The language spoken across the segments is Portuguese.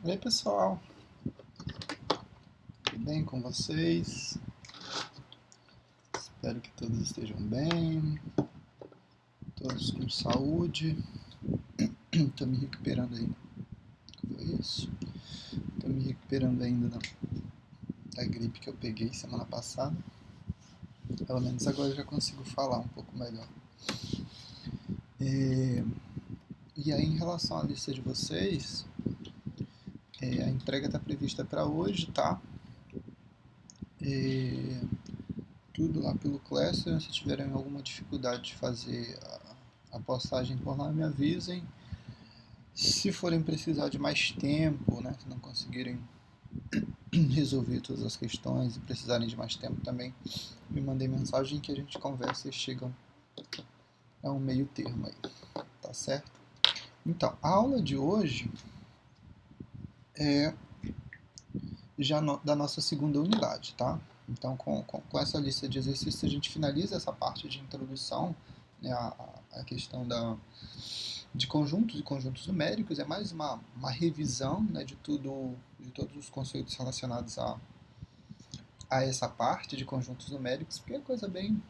Oi pessoal, tudo bem com vocês? Espero que todos estejam bem, todos com saúde. Estou me recuperando ainda. Foi isso? Estou me recuperando ainda da gripe que eu peguei semana passada. Pelo menos agora eu já consigo falar um pouco melhor. E aí, em relação à lista de vocês, a entrega está prevista para hoje, tá? Tudo lá pelo Classroom. Se tiverem alguma dificuldade de fazer a postagem por lá, me avisem. Se forem precisar de mais tempo, né, se não conseguirem resolver todas as questões e precisarem de mais tempo também, me mandem mensagem que a gente conversa e chegam a um meio termo aí, tá certo? Então, a aula de hoje é já da nossa segunda unidade, tá? Então, com essa lista de exercícios, a gente finaliza essa parte de introdução, né, a questão de conjuntos e conjuntos numéricos. É mais uma revisão, né, de todos os conceitos relacionados a essa parte de conjuntos numéricos, porque é coisa bem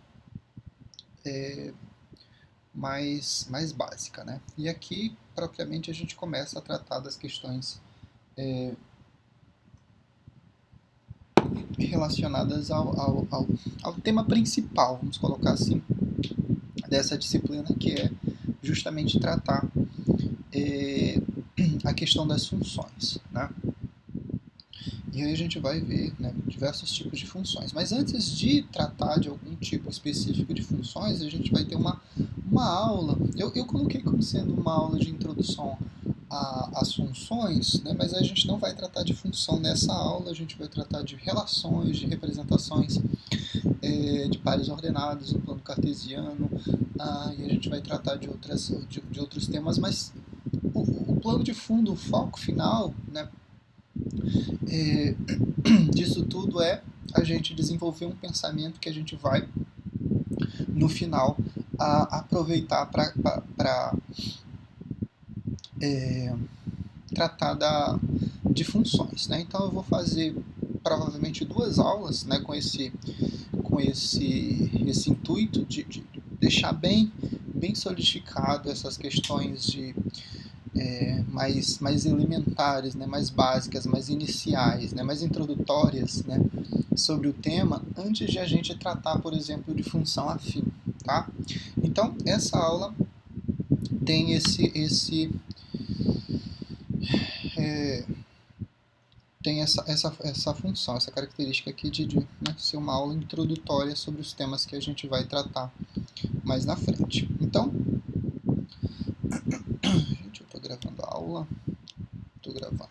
mais básica, né? E aqui, propriamente, a gente começa a tratar das questões relacionadas ao tema principal, vamos colocar assim, dessa disciplina, que é justamente tratar a questão das funções, né? E aí a gente vai ver, né, diversos tipos de funções. Mas antes de tratar de algum tipo específico de funções, a gente vai ter uma aula. Eu coloquei como sendo uma aula de introdução às funções, né, mas a gente não vai tratar de função nessa aula. A gente vai tratar de relações, de representações de pares ordenados no plano cartesiano, e a gente vai tratar de outros temas, mas o plano de fundo, o foco final, né, disso tudo é a gente desenvolver um pensamento que a gente vai, no final, aproveitar para tratar de funções, né? Então eu vou fazer provavelmente 2 aulas, né, com esse intuito de deixar bem solidificado essas questões de mais elementares, né, mais básicas, mais iniciais, né, mais introdutórias, né, sobre o tema, antes de a gente tratar, por exemplo, de função afim, tá? Então, essa aula tem tem essa função, essa característica aqui de né, ser uma aula introdutória sobre os temas que a gente vai tratar mais na frente. Então, gente, eu estou gravando a aula, estou gravando.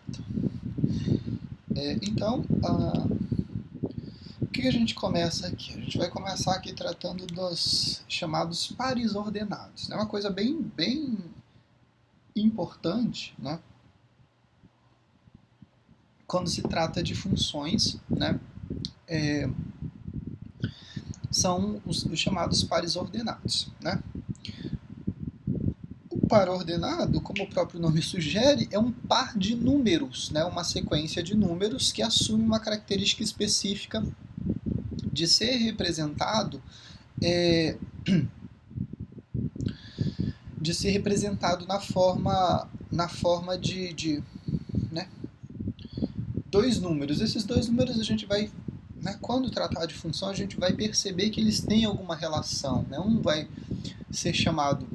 Então, o que a gente começa aqui? A gente vai começar aqui tratando dos chamados pares ordenados. É uma coisa bem importante, né? Quando se trata de funções, né? São os chamados pares ordenados, né? O par ordenado, como o próprio nome sugere, é um par de números, né? Uma sequência de números que assume uma característica específica de ser representado na forma de né, 2 números. Esses 2 números a gente vai, né, quando tratar de função, a gente vai perceber que eles têm alguma relação, né? Um vai ser chamado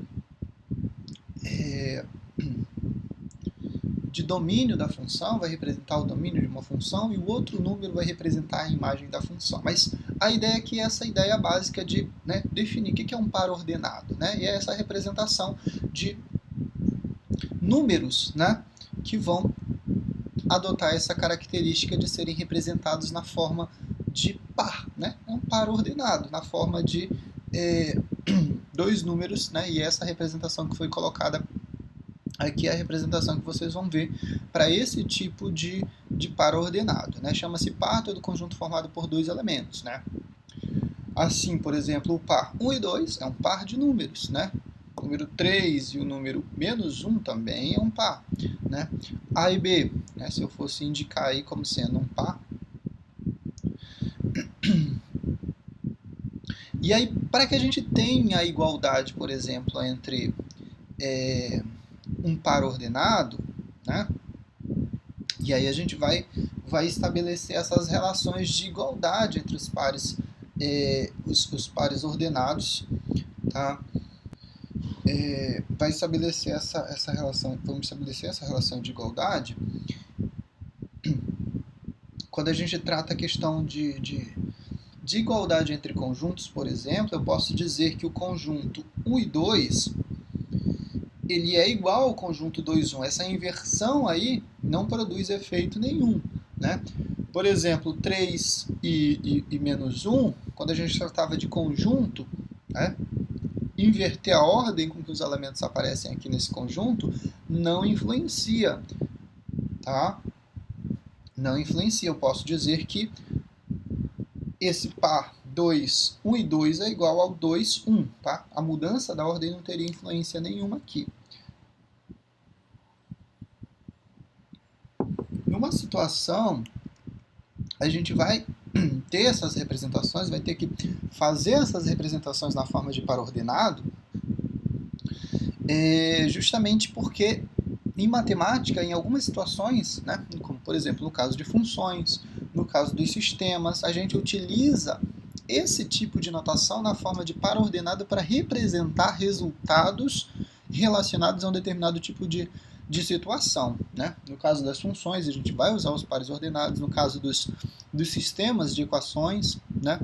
de domínio da função, vai representar o domínio de uma função, e o outro número vai representar a imagem da função. Mas a ideia aqui é essa ideia básica de, né, definir o que é um par ordenado, né? E é essa representação de números, né, que vão adotar essa característica de serem representados na forma de par, né? É um par ordenado, na forma de 2 números, né? E essa representação que foi colocada aqui é a representação que vocês vão ver para esse tipo de par ordenado, né? Chama-se par todo conjunto formado por 2 elementos, né? Assim, por exemplo, o par 1 e 2 é um par de números, né? O número 3 e o número -1 também é um par, né? A e B, né, se eu fosse indicar aí como sendo um par. E aí, para que a gente tenha a igualdade, por exemplo, entre um par ordenado, né? E aí a gente vai estabelecer essas relações de igualdade entre os pares, os pares ordenados, tá? Vai estabelecer essa relação, vamos estabelecer essa relação de igualdade quando a gente trata a questão de igualdade entre conjuntos, por exemplo. Eu posso dizer que o conjunto 1 e 2 ele é igual ao conjunto 2, 1. Essa inversão aí não produz efeito nenhum, né? Por exemplo, 3 e -1, quando a gente tratava de conjunto, né, inverter a ordem com que os elementos aparecem aqui nesse conjunto não influencia, tá? Não influencia. Eu posso dizer que esse par 2, 1 e 2 é igual ao 2, 1, tá? A mudança da ordem não teria influência nenhuma aqui. Numa situação, a gente vai ter essas representações, vai ter que fazer essas representações na forma de par ordenado, justamente porque em matemática, em algumas situações, né, como por exemplo no caso de funções, no caso dos sistemas, a gente utiliza esse tipo de notação na forma de par ordenado para representar resultados relacionados a um determinado tipo de situação, né? No caso das funções, a gente vai usar os pares ordenados. No caso dos sistemas de equações, né?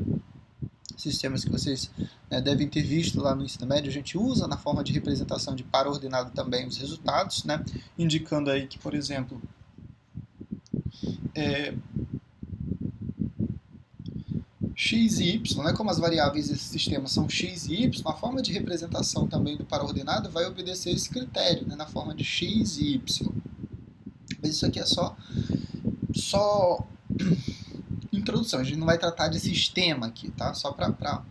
Sistemas que vocês, né, devem ter visto lá no ensino médio, a gente usa na forma de representação de par ordenado também os resultados, né? Indicando aí que, por exemplo, x e y, né, como as variáveis desse sistema são x e y, a forma de representação também do par ordenado vai obedecer esse critério, né, na forma de x e y. Mas isso aqui é só introdução, a gente não vai tratar de sistema aqui, tá? Só para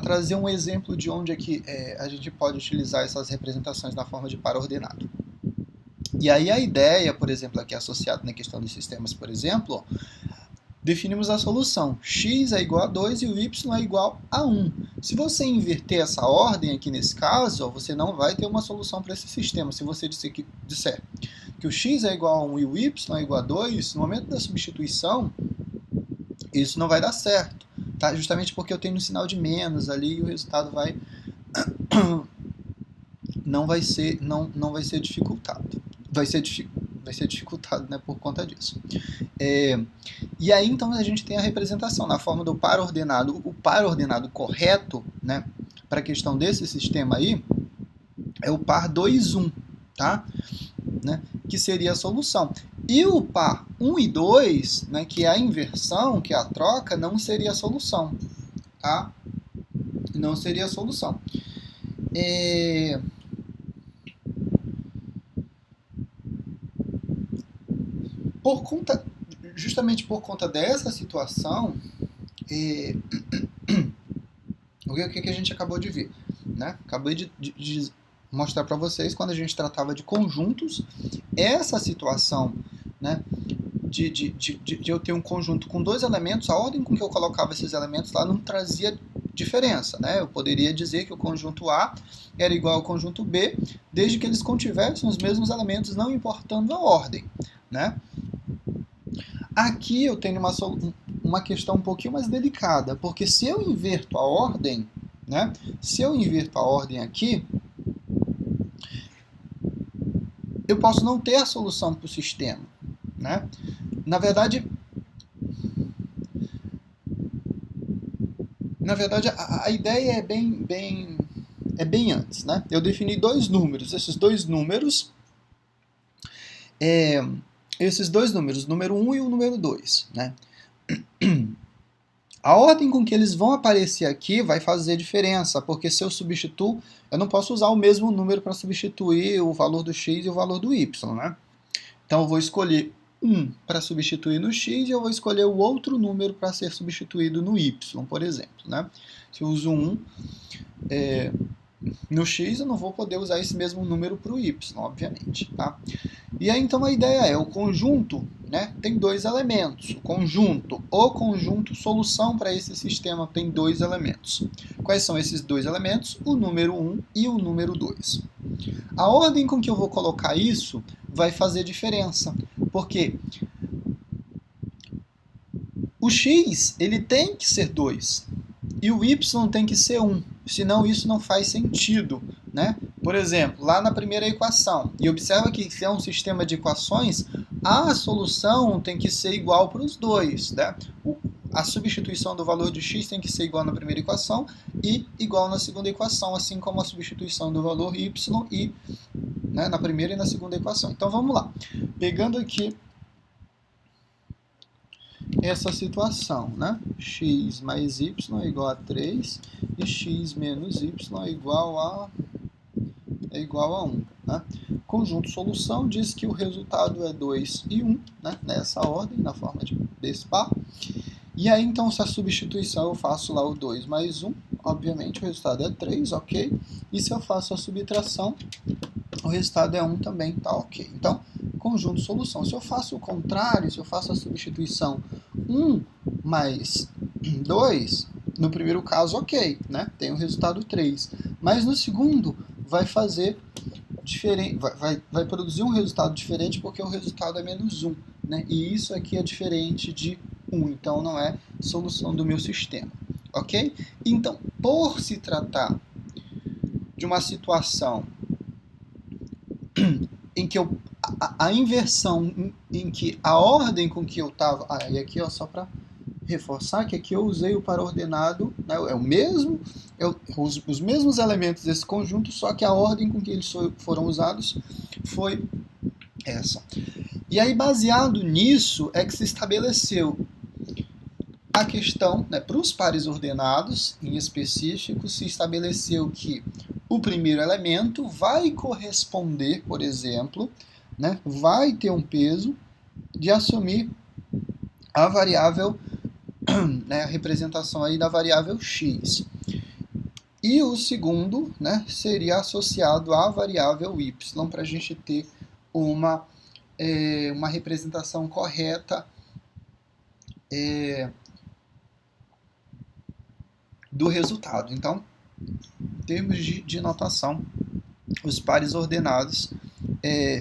trazer um exemplo de onde é que a gente pode utilizar essas representações na forma de par ordenado. E aí a ideia, por exemplo, aqui associada na questão dos sistemas, por exemplo, definimos a solução. X é igual a 2 e o y é igual a 1. Se você inverter essa ordem aqui nesse caso, você não vai ter uma solução para esse sistema. Se você disser que o x é igual a 1 e o y é igual a 2, no momento da substituição, isso não vai dar certo, tá? Justamente porque eu tenho um sinal de menos ali e o resultado não vai ser dificultado. Vai ser dificultado, né, por conta disso. E aí, então, a gente tem a representação na forma do par ordenado. O par ordenado correto, né, para a questão desse sistema aí, é o par 2, 1, tá? Né, que seria a solução. E o par 1 e 2, né, que é a inversão, que é a troca, não seria a solução, tá? Não seria a solução. Justamente por conta dessa situação, o que a gente acabou de ver, né? Acabei de mostrar para vocês, quando a gente tratava de conjuntos, essa situação, né, de eu ter um conjunto com dois elementos, a ordem com que eu colocava esses elementos lá não trazia diferença, né? Eu poderia dizer que o conjunto A era igual ao conjunto B, desde que eles contivessem os mesmos elementos, não importando a ordem, né? Aqui eu tenho uma questão um pouquinho mais delicada, porque se eu inverto a ordem, né? Se eu inverto a ordem aqui, eu posso não ter a solução para o sistema, né? Na verdade, a ideia é bem antes, né? Eu defini dois números. Esses dois números, o número 1 e o número 2, né? A ordem com que eles vão aparecer aqui vai fazer diferença, porque se eu substituo, eu não posso usar o mesmo número para substituir o valor do x e o valor do y, né? Então eu vou escolher 1 para substituir no x e eu vou escolher o outro número para ser substituído no y, por exemplo, né? Se eu uso 1, no x eu não vou poder usar esse mesmo número para o y, obviamente, tá? E aí então a ideia é, o conjunto, né, tem dois elementos. O conjunto solução para esse sistema tem dois elementos. Quais são esses dois elementos? O número 1 e o número 2. A ordem com que eu vou colocar isso vai fazer diferença, porque o x ele tem que ser 2 e o y tem que ser 1, senão isso não faz sentido, né? Por exemplo, lá na primeira equação, e observa que se é um sistema de equações, a solução tem que ser igual para os dois, né? A substituição do valor de x tem que ser igual na primeira equação e igual na segunda equação, assim como a substituição do valor y e, né, na primeira e na segunda equação. Então vamos lá. Pegando aqui essa situação, né? X mais y é igual a 3 e x menos y é igual a 1. Né? Conjunto solução diz que o resultado é 2 e 1, né? Nessa ordem, na forma desse par. E aí, então, se a substituição eu faço lá o 2 mais 1, obviamente o resultado é 3, ok? E se eu faço a subtração, o resultado é 1 também, tá ok. Então, conjunto solução. Se eu faço o contrário, se eu faço a substituição 1 mais 2, no primeiro caso, ok, né? Tem o resultado 3. Mas no segundo, vai fazer diferente, vai produzir um resultado diferente porque o resultado é menos 1, né? E isso aqui é diferente de 1, então não é solução do meu sistema, ok? Então, por se tratar de uma situação em que a inversão, em que a ordem com que eu estava... e aqui ó, só para reforçar que aqui eu usei o par ordenado, né, é o mesmo, os mesmos elementos desse conjunto, só que a ordem com que eles foram usados foi essa. E aí, baseado nisso, é que se estabeleceu a questão, né, para os pares ordenados, em específico, se estabeleceu que o primeiro elemento vai corresponder, por exemplo, né, vai ter um peso de assumir a variável, né, a representação aí da variável x. E o segundo, né, seria associado à variável y, para a gente ter uma representação correta do resultado. Então, em termos de notação, os pares ordenados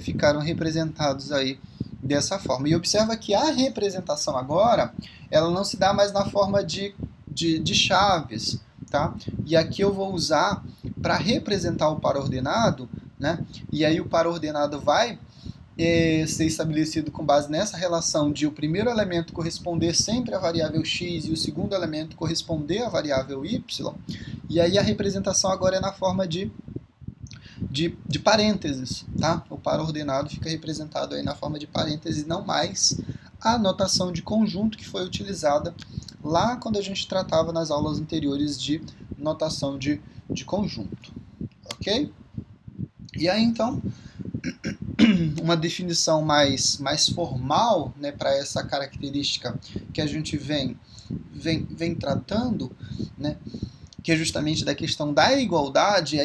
ficaram representados aí dessa forma. E observa que a representação agora, ela não se dá mais na forma de chaves, tá? E aqui eu vou usar para representar o par ordenado, né? E aí o par ordenado vai ser estabelecido com base nessa relação de o primeiro elemento corresponder sempre à variável x e o segundo elemento corresponder à variável y. E aí a representação agora é na forma de parênteses, tá? O par ordenado fica representado aí na forma de parênteses, não mais a notação de conjunto que foi utilizada lá quando a gente tratava nas aulas anteriores de notação de conjunto, ok? E aí, então, uma definição mais formal, né, para essa característica que a gente vem tratando, né, que é justamente da questão da igualdade,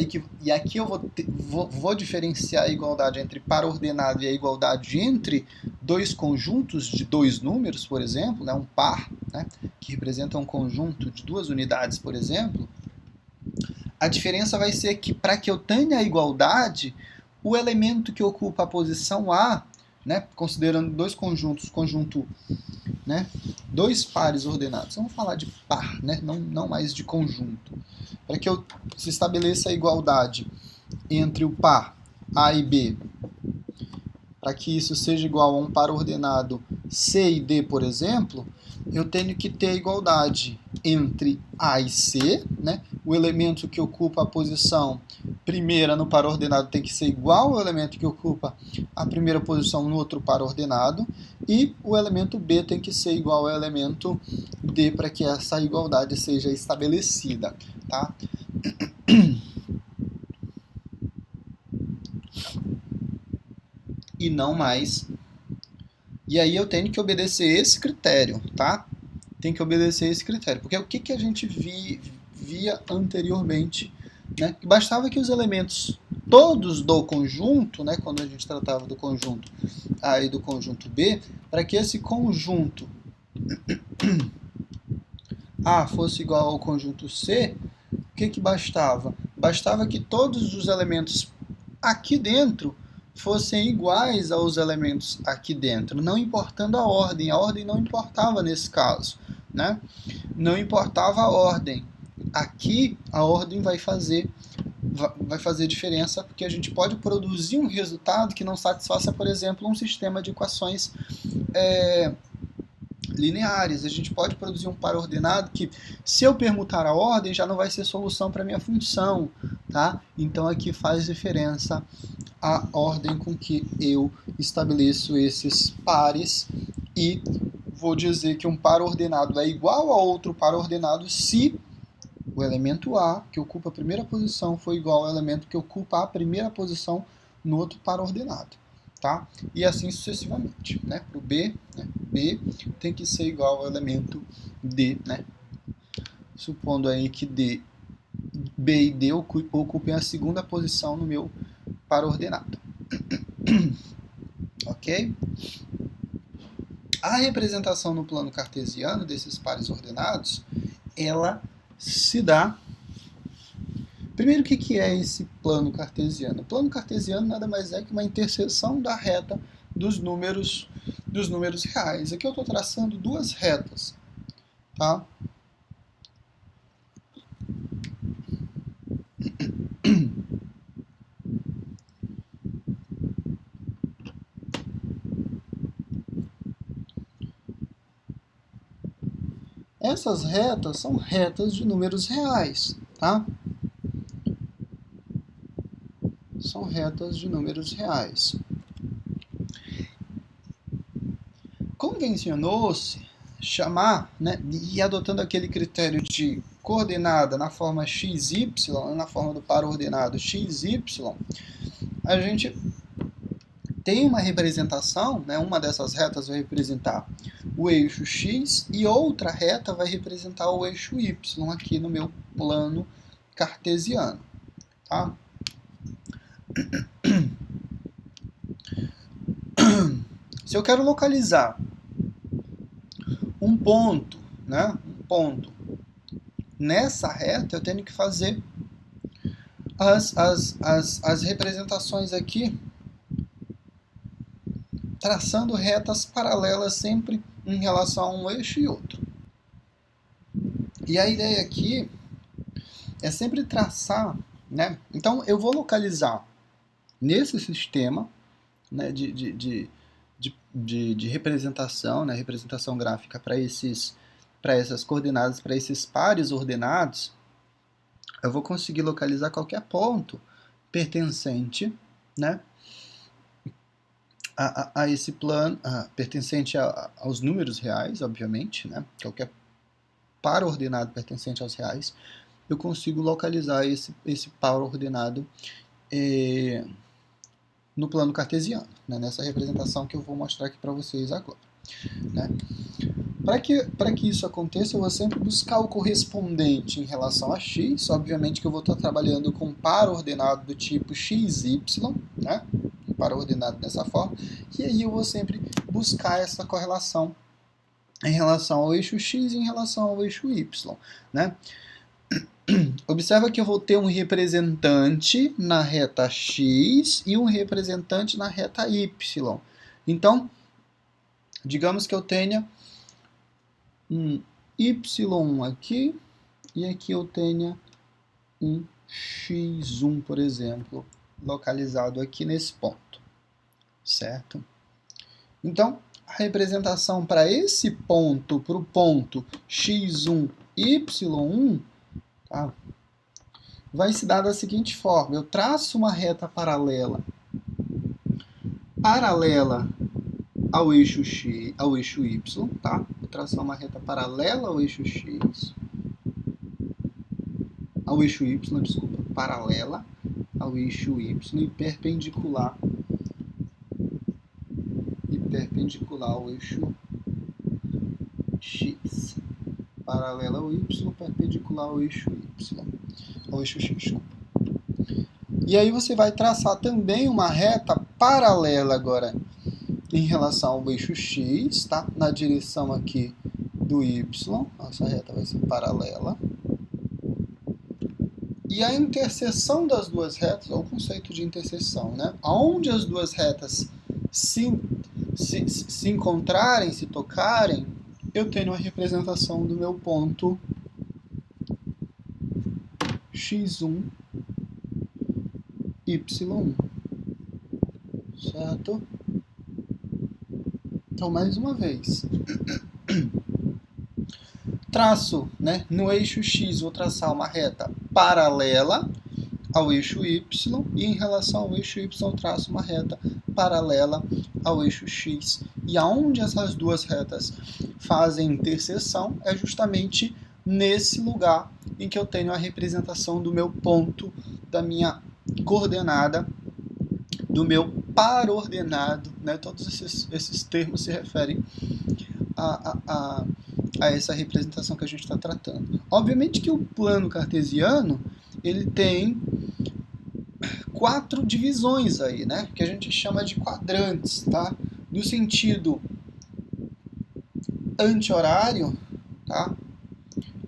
e aqui eu vou diferenciar a igualdade entre par ordenado e a igualdade entre dois conjuntos de dois números, por exemplo, né, um par, né, que representa um conjunto de duas unidades, por exemplo. A diferença vai ser que, para que eu tenha a igualdade, o elemento que ocupa a posição A, né, considerando dois conjuntos, né, dois pares ordenados. Vamos falar de par, né, não mais de conjunto. Para que eu se estabeleça a igualdade entre o par A e B, para que isso seja igual a um par ordenado C e D, por exemplo, eu tenho que ter a igualdade entre A e C, né? O elemento que ocupa a posição primeira no par ordenado tem que ser igual ao elemento que ocupa a primeira posição no outro par ordenado, e o elemento B tem que ser igual ao elemento D para que essa igualdade seja estabelecida, tá? E não mais. E aí eu tenho que obedecer esse critério, tá? Tem que obedecer esse critério. Porque o que a gente via anteriormente né? Bastava que os elementos todos do conjunto, né, quando a gente tratava do conjunto A e do conjunto B, para que esse conjunto A fosse igual ao conjunto C, o que bastava? Bastava que todos os elementos aqui dentro fossem iguais aos elementos aqui dentro, não importando a ordem não importava nesse caso, né? Não importava a ordem. Aqui a ordem vai fazer diferença, porque a gente pode produzir um resultado que não satisfaça, por exemplo, um sistema de equações lineares. A gente pode produzir um par ordenado que, se eu permutar a ordem, já não vai ser solução para a minha função, tá? Então aqui faz diferença a ordem com que eu estabeleço esses pares, e vou dizer que um par ordenado é igual a outro par ordenado se o elemento A, que ocupa a primeira posição, for igual ao elemento que ocupa a primeira posição no outro par ordenado. Tá? E assim sucessivamente. Né? Para o B, né? B tem que ser igual ao elemento D. Né? Supondo aí que B e D ocupem a segunda posição no meu par ordenado. Ok? A representação no plano cartesiano desses pares ordenados, ela se dá... Primeiro, o que é esse plano cartesiano? O plano cartesiano nada mais é que uma interseção da reta dos números reais. Aqui eu estou traçando duas retas. Tá? Essas retas são retas de números reais. Tá? São retas de números reais. Convencionou-se chamar, né, e adotando aquele critério de coordenada na forma xy, na forma do par ordenado xy, a gente tem uma representação, né, uma dessas retas vai representar o eixo x e outra reta vai representar o eixo y aqui no meu plano cartesiano. Tá? Se eu quero localizar um ponto, né, nessa reta, eu tenho que fazer as representações aqui, traçando retas paralelas sempre em relação a um eixo e outro. E a ideia aqui é sempre traçar, né? Então eu vou localizar nesse sistema, né, de representação, né, representação gráfica para essas coordenadas, para esses pares ordenados, eu vou conseguir localizar qualquer ponto pertencente, né, a esse plano, pertencente aos números reais, obviamente, né, qualquer par ordenado pertencente aos reais, eu consigo localizar esse par ordenado no plano cartesiano, né, nessa representação que eu vou mostrar aqui para vocês agora. Né? Para que isso aconteça, eu vou sempre buscar o correspondente em relação a x. Obviamente que eu vou estar trabalhando com um par ordenado do tipo xy, né? Um par ordenado dessa forma, e aí eu vou sempre buscar essa correlação em relação ao eixo x e em relação ao eixo y. Né? Observa que eu vou ter um representante na reta x e um representante na reta y. Então, digamos que eu tenha um y aqui e aqui eu tenha um x1, por exemplo, localizado aqui nesse ponto, certo? Então, a representação para esse ponto, para o ponto x1, y1, tá, vai se dar da seguinte forma: eu traço uma reta paralela ao eixo x, ao eixo y, tá? Vou traçar uma reta paralela ao eixo x, ao eixo y, desculpa, paralela ao eixo y e perpendicular ao eixo x. Paralela ao y, perpendicular ao eixo y, ao eixo x, desculpa. E aí você vai traçar também uma reta paralela agora em relação ao eixo X, tá? Na direção aqui do Y, essa reta vai ser paralela. E a interseção das duas retas, é o conceito de interseção, né? Onde as duas retas se encontrarem, se tocarem, eu tenho a representação do meu ponto x1, y1, certo? Então, mais uma vez, traço, né, no eixo x, vou traçar uma reta paralela ao eixo y, e em relação ao eixo y, traço uma reta paralela ao eixo x. E aonde essas duas retas fazem interseção é justamente nesse lugar em que eu tenho a representação do meu ponto, da minha coordenada, do meu par ordenado, né? Todos esses termos se referem a essa representação que a gente está tratando. Obviamente que o plano cartesiano ele tem 4 divisões aí, né? Que a gente chama de quadrantes, tá? No sentido anti-horário, tá?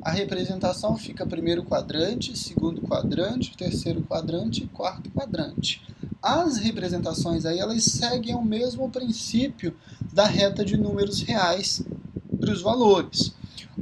A representação fica primeiro quadrante, segundo quadrante, terceiro quadrante e quarto quadrante. As representações aí, elas seguem o mesmo princípio da reta de números reais para os valores.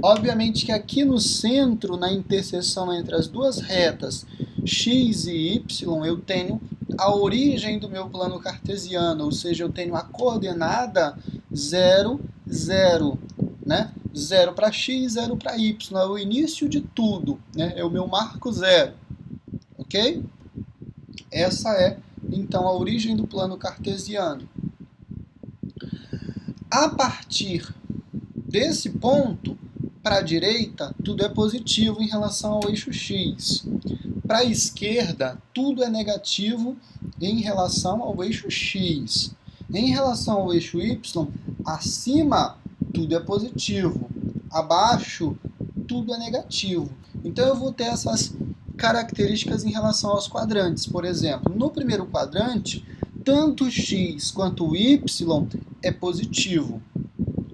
Obviamente que aqui no centro, na interseção entre as duas retas x e y, eu tenho a origem do meu plano cartesiano, ou seja, eu tenho a coordenada 0, 0, né? 0 para x, 0 para y, é o início de tudo, né? É o meu marco zero, ok? Essa é, então, a origem do plano cartesiano. A partir desse ponto, para a direita, tudo é positivo em relação ao eixo x. Para a esquerda, tudo é negativo em relação ao eixo x. Em relação ao eixo y, acima, tudo é positivo. Abaixo, tudo é negativo. Então, eu vou ter essas características em relação aos quadrantes. Por exemplo, no primeiro quadrante, tanto o x quanto o y é positivo,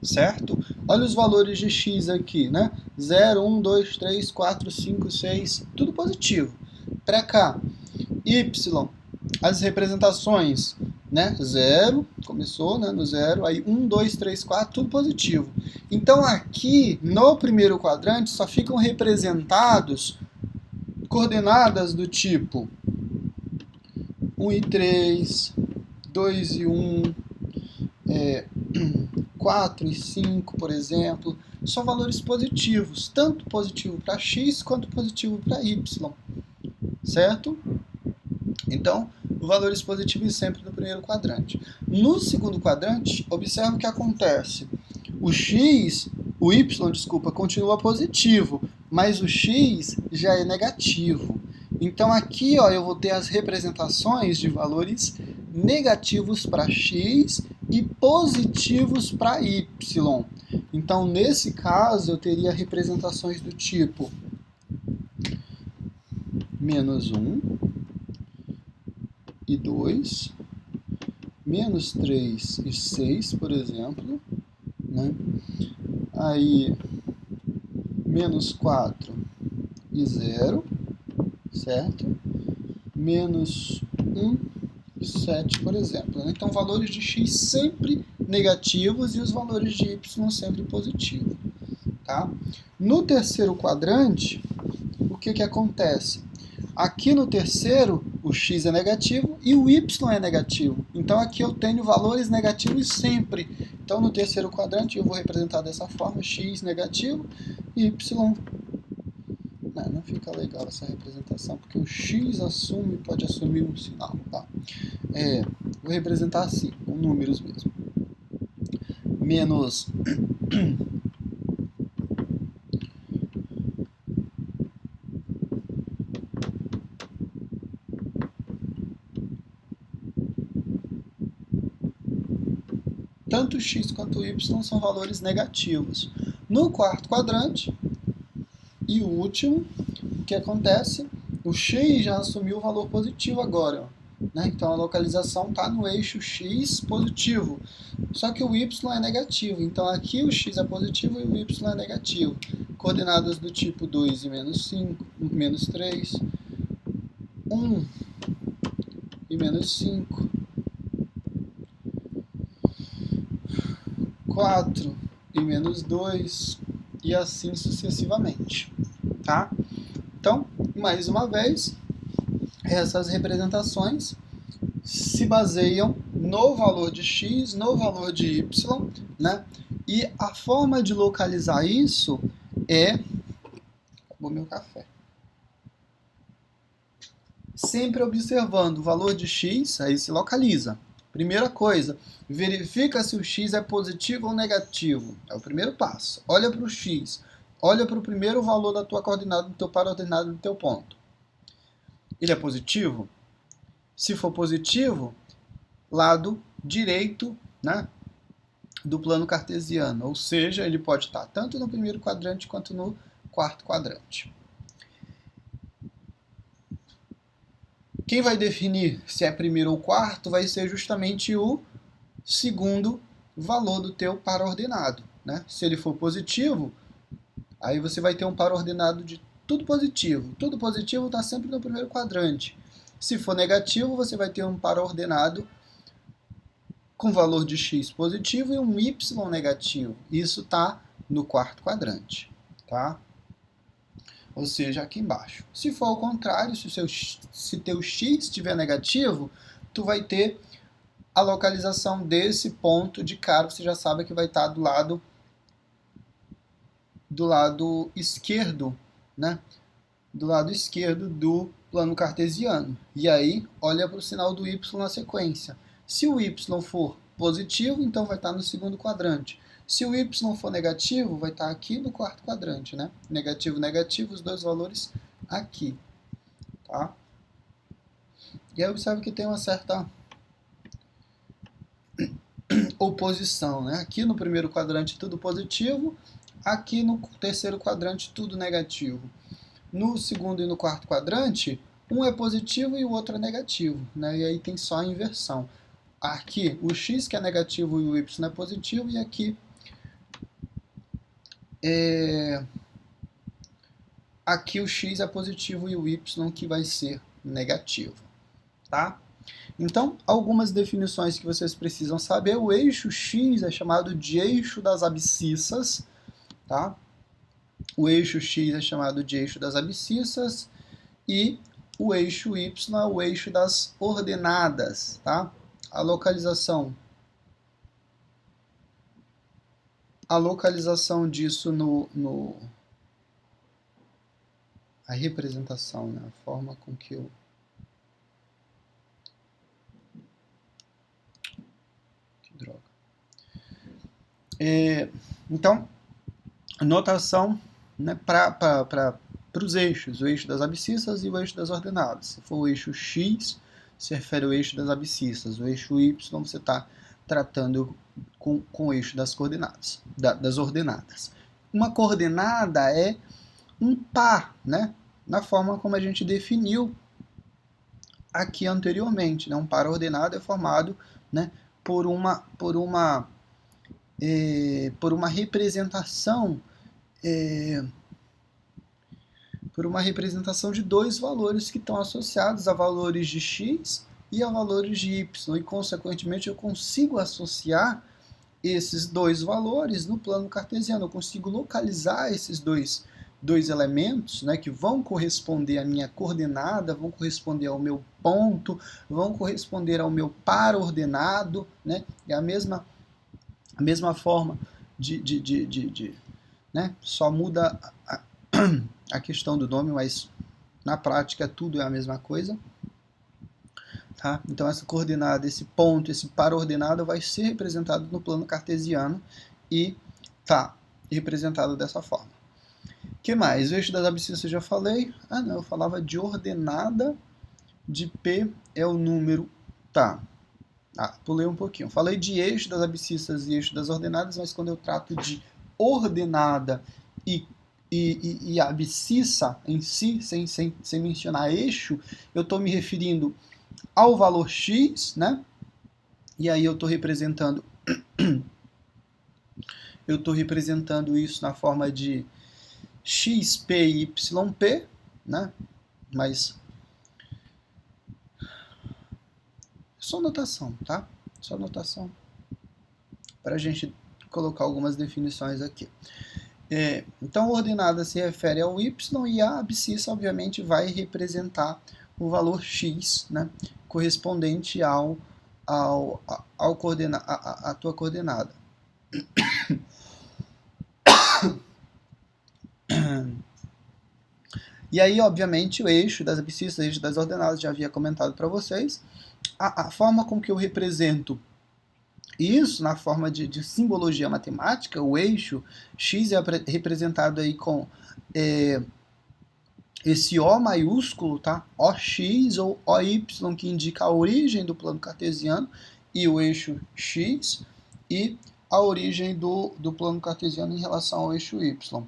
certo? Olha os valores de x aqui, né? 0, 1, 2, 3, 4, 5, 6, tudo positivo. Para cá, y, as representações, né? 0, começou, né, no 0, aí 1, 2, 3, 4, tudo positivo. Então aqui, no primeiro quadrante, só ficam representados coordenadas do tipo 1 e 3, 2 e 1, 4 e 5, por exemplo, são valores positivos, tanto positivo para x quanto positivo para y, certo? Então, valores positivos sempre no primeiro quadrante. No segundo quadrante, observe o que acontece. O y, continua positivo, mas o x já é negativo. Então aqui, ó, eu vou ter as representações de valores negativos para x e positivos para y. Então, nesse caso, eu teria representações do tipo menos 1 e 2, menos 3 e 6, por exemplo, né? Aí, menos 4 e 0, certo? Menos 1 e 7, por exemplo. Então, valores de x sempre negativos e os valores de y sempre positivos. Tá? No terceiro quadrante, o que acontece? Aqui no terceiro, o x é negativo e o y é negativo. Então, aqui eu tenho valores negativos sempre. Então, no terceiro quadrante, eu vou representar dessa forma, x negativo e y. Não fica legal essa representação, porque o x pode assumir um sinal. Tá? Vou representar assim, com números mesmo. Menos... Tanto x quanto y são valores negativos. No quarto quadrante, e o último, o que acontece? O x já assumiu o valor positivo agora, ó, né? Então a localização está no eixo x positivo. Só que o y é negativo, então aqui o x é positivo e o y é negativo. Coordenadas do tipo 2 e menos 5, menos 3, 1 e menos 5, 4 e menos 2, e assim sucessivamente, tá? Então, mais uma vez, essas representações se baseiam no valor de x, no valor de y, né? E a forma de localizar isso é... Acabou meu café. Sempre observando o valor de x, aí se localiza. Primeira coisa, verifica se o x é positivo ou negativo. É o primeiro passo. Olha para o x. Olha para o primeiro valor da tua coordenada, do teu par-ordenado, do teu ponto. Ele é positivo? Se for positivo, lado direito, né, do plano cartesiano. Ou seja, ele pode estar tanto no primeiro quadrante quanto no quarto quadrante. Quem vai definir se é primeiro ou quarto vai ser justamente o segundo valor do teu par ordenado, né? Se ele for positivo, aí você vai ter um par ordenado de tudo positivo. Tudo positivo está sempre no primeiro quadrante. Se for negativo, você vai ter um par ordenado com valor de x positivo e um y negativo. Isso está no quarto quadrante, tá? Ou seja, aqui embaixo. Se for ao contrário, se teu x estiver negativo, tu vai ter a localização desse ponto de cara, você já sabe que vai estar do lado esquerdo, né? Do lado esquerdo do plano cartesiano. E aí, olha para o sinal do y na sequência. Se o y for positivo, então vai estar no segundo quadrante. Se o y for negativo, vai estar aqui no quarto quadrante, né? Negativo, negativo, os dois valores aqui, tá? E aí observe que tem uma certa oposição, né? Aqui no primeiro quadrante tudo positivo, aqui no terceiro quadrante tudo negativo. No segundo e no quarto quadrante, um é positivo e o outro é negativo, né? E aí tem só a inversão. Aqui o x que é negativo e o y é positivo, e aqui aqui o x é positivo e o y que vai ser negativo, tá? Então, algumas definições que vocês precisam saber. O eixo x é chamado de eixo das abscissas, tá? O eixo x é chamado de eixo das abscissas e o eixo y é o eixo das ordenadas, tá? A localização disso a representação, né? A forma com que eu... Que droga. Então, notação, né, para os eixos, o eixo das abscissas e o eixo das ordenadas. Se for o eixo x, se refere ao eixo das abscissas. O eixo y, você está tratando com o eixo das coordenadas, das ordenadas. Uma coordenada é um par, né? Na forma como a gente definiu aqui anteriormente, né? Um par ordenado é formado, né, por uma representação de dois valores que estão associados a valores de x e a valores de y, e consequentemente eu consigo associar esses dois valores no plano cartesiano. Eu consigo localizar esses dois elementos, né, que vão corresponder à minha coordenada, vão corresponder ao meu ponto, vão corresponder ao meu par ordenado, né, e a mesma forma né, só muda a questão do nome, mas na prática tudo é a mesma coisa. Tá? Então essa coordenada, esse ponto, esse par ordenado vai ser representado no plano cartesiano e tá representado dessa forma. O que mais? O eixo das abscissas eu já falei. Ah não, eu falava de ordenada de P é o número... Tá. Pulei um pouquinho. Falei de eixo das abscissas e eixo das ordenadas, mas quando eu trato de ordenada e e abscissa em si, sem mencionar eixo, eu estou me referindo ao valor x, né? E aí eu estou representando isso na forma de xp e yp, né? Mas só notação, tá? Só notação para a gente colocar algumas definições aqui. Então, a ordenada se refere ao y e a abscissa, obviamente, vai representar o valor x, né, correspondente à tua coordenada. E aí, obviamente, o eixo das abscissas, o eixo das ordenadas, já havia comentado para vocês. A forma com que eu represento isso, na forma de simbologia matemática, o eixo x é representado aí com esse O maiúsculo, tá? OX ou OY, que indica a origem do plano cartesiano, e o eixo x, e a origem do plano cartesiano em relação ao eixo y.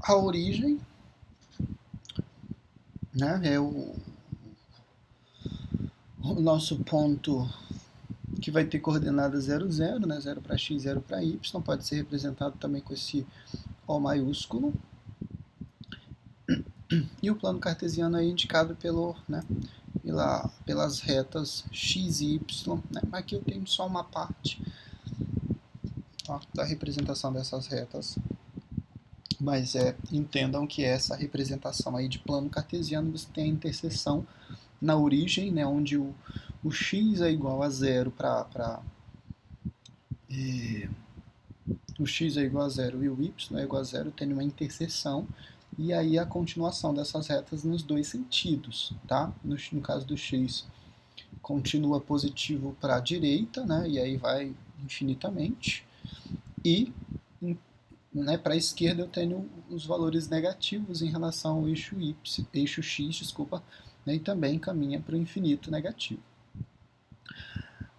A origem, né, é o nosso ponto que vai ter coordenada 0, 0, né, 0 para x, 0 para y, pode ser representado também com esse O maiúsculo. E o plano cartesiano é indicado pelas retas x e y. Né? Aqui eu tenho só uma parte, tá, da representação dessas retas. Mas entendam que essa representação aí de plano cartesiano, você tem a interseção na origem, né, onde o x é igual a 0 o x é igual a 0 e o y é igual a 0, tem uma interseção, e aí a continuação dessas retas nos dois sentidos, tá? No caso do x, continua positivo para a direita, né? E aí vai infinitamente, e né, para a esquerda eu tenho os valores negativos em relação ao eixo x, desculpa, né, e também caminha para o infinito negativo.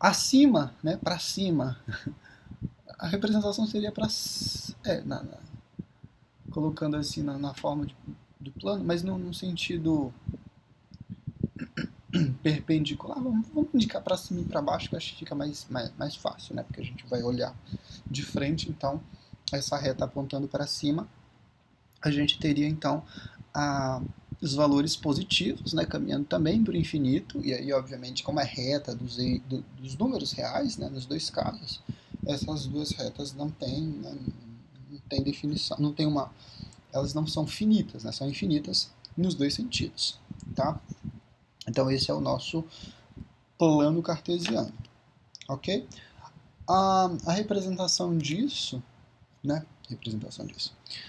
Acima, né, para cima, a representação seria para colocando assim na forma do plano, mas no sentido perpendicular. Vamos indicar para cima e para baixo, que eu acho que fica mais fácil, né? Porque a gente vai olhar de frente, então essa reta apontando para cima, a gente teria então os valores positivos, né, caminhando também para o infinito, e aí obviamente como é reta dos números reais, né, nos dois casos, essas duas retas não tem, né, não tem definição, elas não são finitas, né, são infinitas nos dois sentidos, tá? Então esse é o nosso plano cartesiano, ok? A representação disso, né?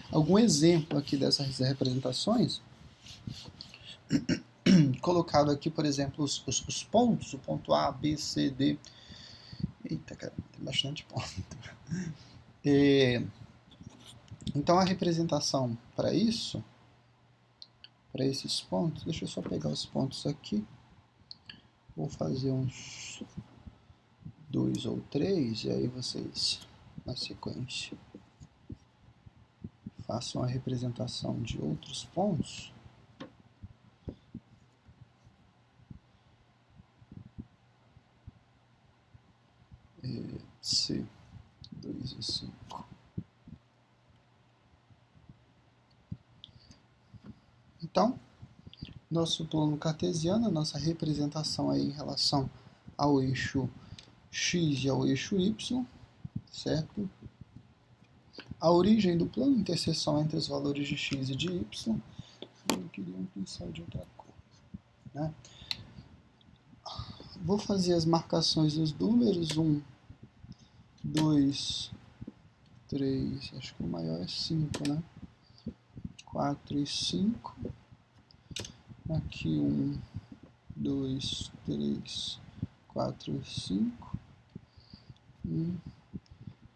Algum exemplo aqui dessas representações, colocado aqui, por exemplo, os pontos, o ponto A, B, C, D. Eita, cara, tem bastante ponto. Então a representação para isso, para esses pontos, deixa eu só pegar os pontos aqui. Vou fazer uns 2 ou 3, e aí vocês, na sequência, façam a representação de outros pontos. C, 2 e 5. Então, nosso plano cartesiano, a nossa representação aí em relação ao eixo x e ao eixo y, certo? A origem do plano, interseção entre os valores de x e de y. Eu queria um pincel de outra cor, né? Vou fazer as marcações dos números, 1, 2, 3, acho que o maior é 5, né? 4 e 5. Aqui 1, 2, 3, 4 e 5. 1,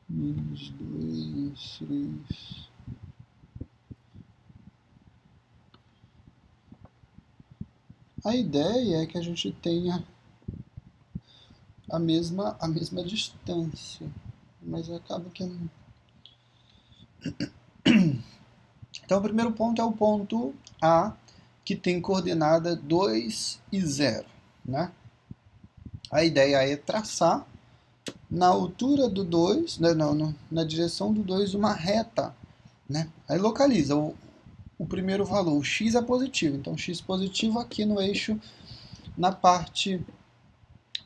menos 2, 3. A ideia é que a gente tenha a mesma distância, mas acaba que... Então, o primeiro ponto é o ponto A, que tem coordenada 2 e 0, né? A ideia é traçar na altura do 2, na direção do 2, uma reta, né? Aí localiza o primeiro valor, o x é positivo, então x positivo aqui no eixo, na parte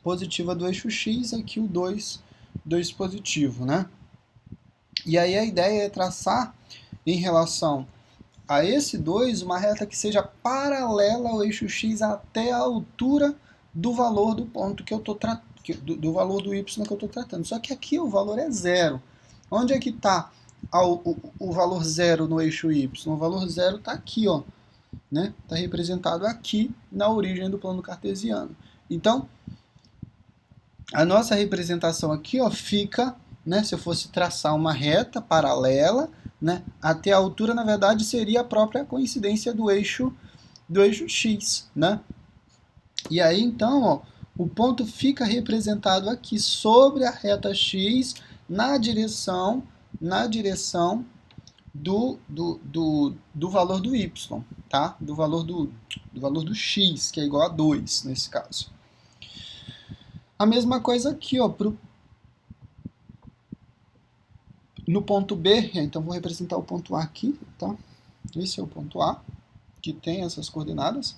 positiva do eixo x, aqui o 2 positivo, né? E aí a ideia é traçar em relação a esse 2 uma reta que seja paralela ao eixo x até a altura do valor do ponto que eu estou tratando, do valor do y que eu estou tratando. Só que aqui o valor é zero. Onde é que está o valor zero no eixo y? O valor zero está aqui, ó, né? Está representado aqui na origem do plano cartesiano. Então, a nossa representação aqui, ó, fica, né, se eu fosse traçar uma reta paralela, né, até a altura, na verdade, seria a própria coincidência do eixo x, né? E aí, então, ó, o ponto fica representado aqui sobre a reta x na direção do valor do y, tá? Do valor do x, que é igual a 2 nesse caso. A mesma coisa aqui, ó, no ponto B, então vou representar o ponto A aqui, tá? Esse é o ponto A, que tem essas coordenadas.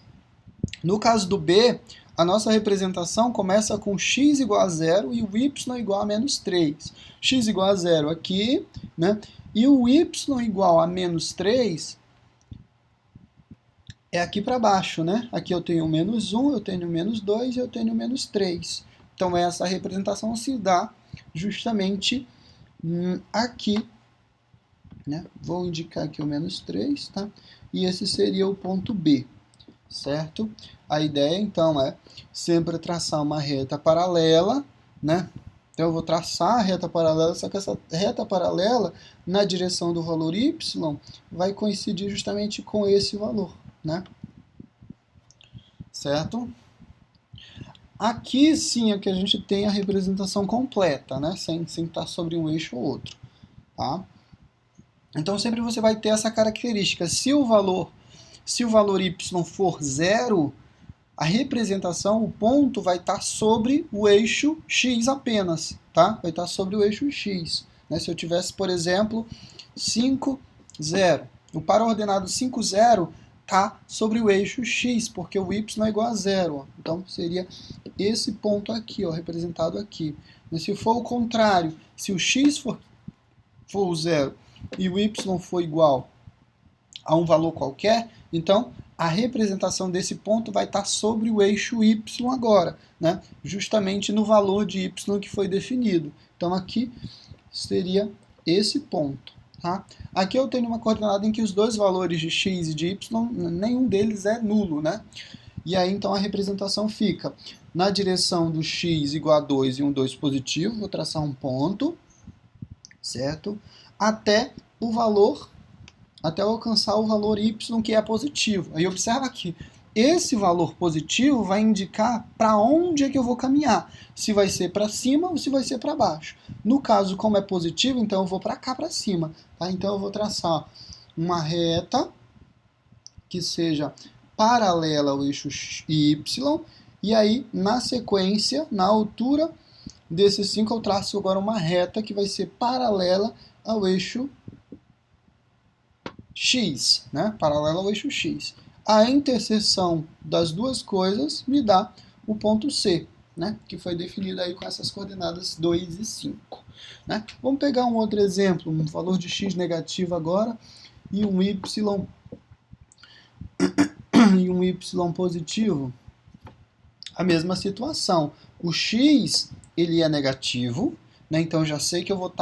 No caso do B, a nossa representação começa com x igual a 0 e o y igual a menos 3. X igual a 0 aqui, né? E o y igual a menos 3 é aqui para baixo, né? Aqui eu tenho menos 1, eu tenho menos 2 e eu tenho menos 3. Então essa representação se dá justamente aqui, né? Vou indicar aqui o menos 3, tá? E esse seria o ponto B, certo? A ideia, então, é sempre traçar uma reta paralela, né? Então eu vou traçar a reta paralela, só que essa reta paralela, na direção do valor y, vai coincidir justamente com esse valor, né? Certo? Aqui sim é que a gente tem a representação completa, né? Sem estar sobre um eixo ou outro, tá? Então sempre você vai ter essa característica. Se o valor y for 0, a representação, o ponto vai estar sobre o eixo x apenas, tá? Vai estar sobre o eixo x. Né? Se eu tivesse, por exemplo, 5, 0. O para-ordenado 5, 0 está sobre o eixo x, porque o y é igual a 0. Ó. Então, seria esse ponto aqui, ó, representado aqui. Mas se for o contrário, se o x for o 0 e o y for igual a um valor qualquer, então a representação desse ponto vai estar sobre o eixo y agora, né? Justamente no valor de y que foi definido. Então aqui seria esse ponto. Tá? Aqui eu tenho uma coordenada em que os dois valores de x e de y, nenhum deles é nulo, né? E aí então a representação fica na direção do x igual a 2 e um 2 positivo, vou traçar um ponto, certo? Até alcançar o valor y que é positivo. Aí observa aqui, esse valor positivo vai indicar para onde é que eu vou caminhar, se vai ser para cima ou se vai ser para baixo. No caso, como é positivo, então eu vou para cá, para cima. Tá? Então eu vou traçar uma reta que seja paralela ao eixo y, e aí, na sequência, na altura desse 5, eu traço agora uma reta que vai ser paralela ao eixo x, né? Paralela ao eixo x. A interseção das duas coisas me dá o ponto C, né? Que foi definido aí com essas coordenadas 2 e 5. Né? Vamos pegar um outro exemplo, um valor de x negativo agora e um y positivo. A mesma situação. O x ele é negativo, né? Então eu já sei que eu vou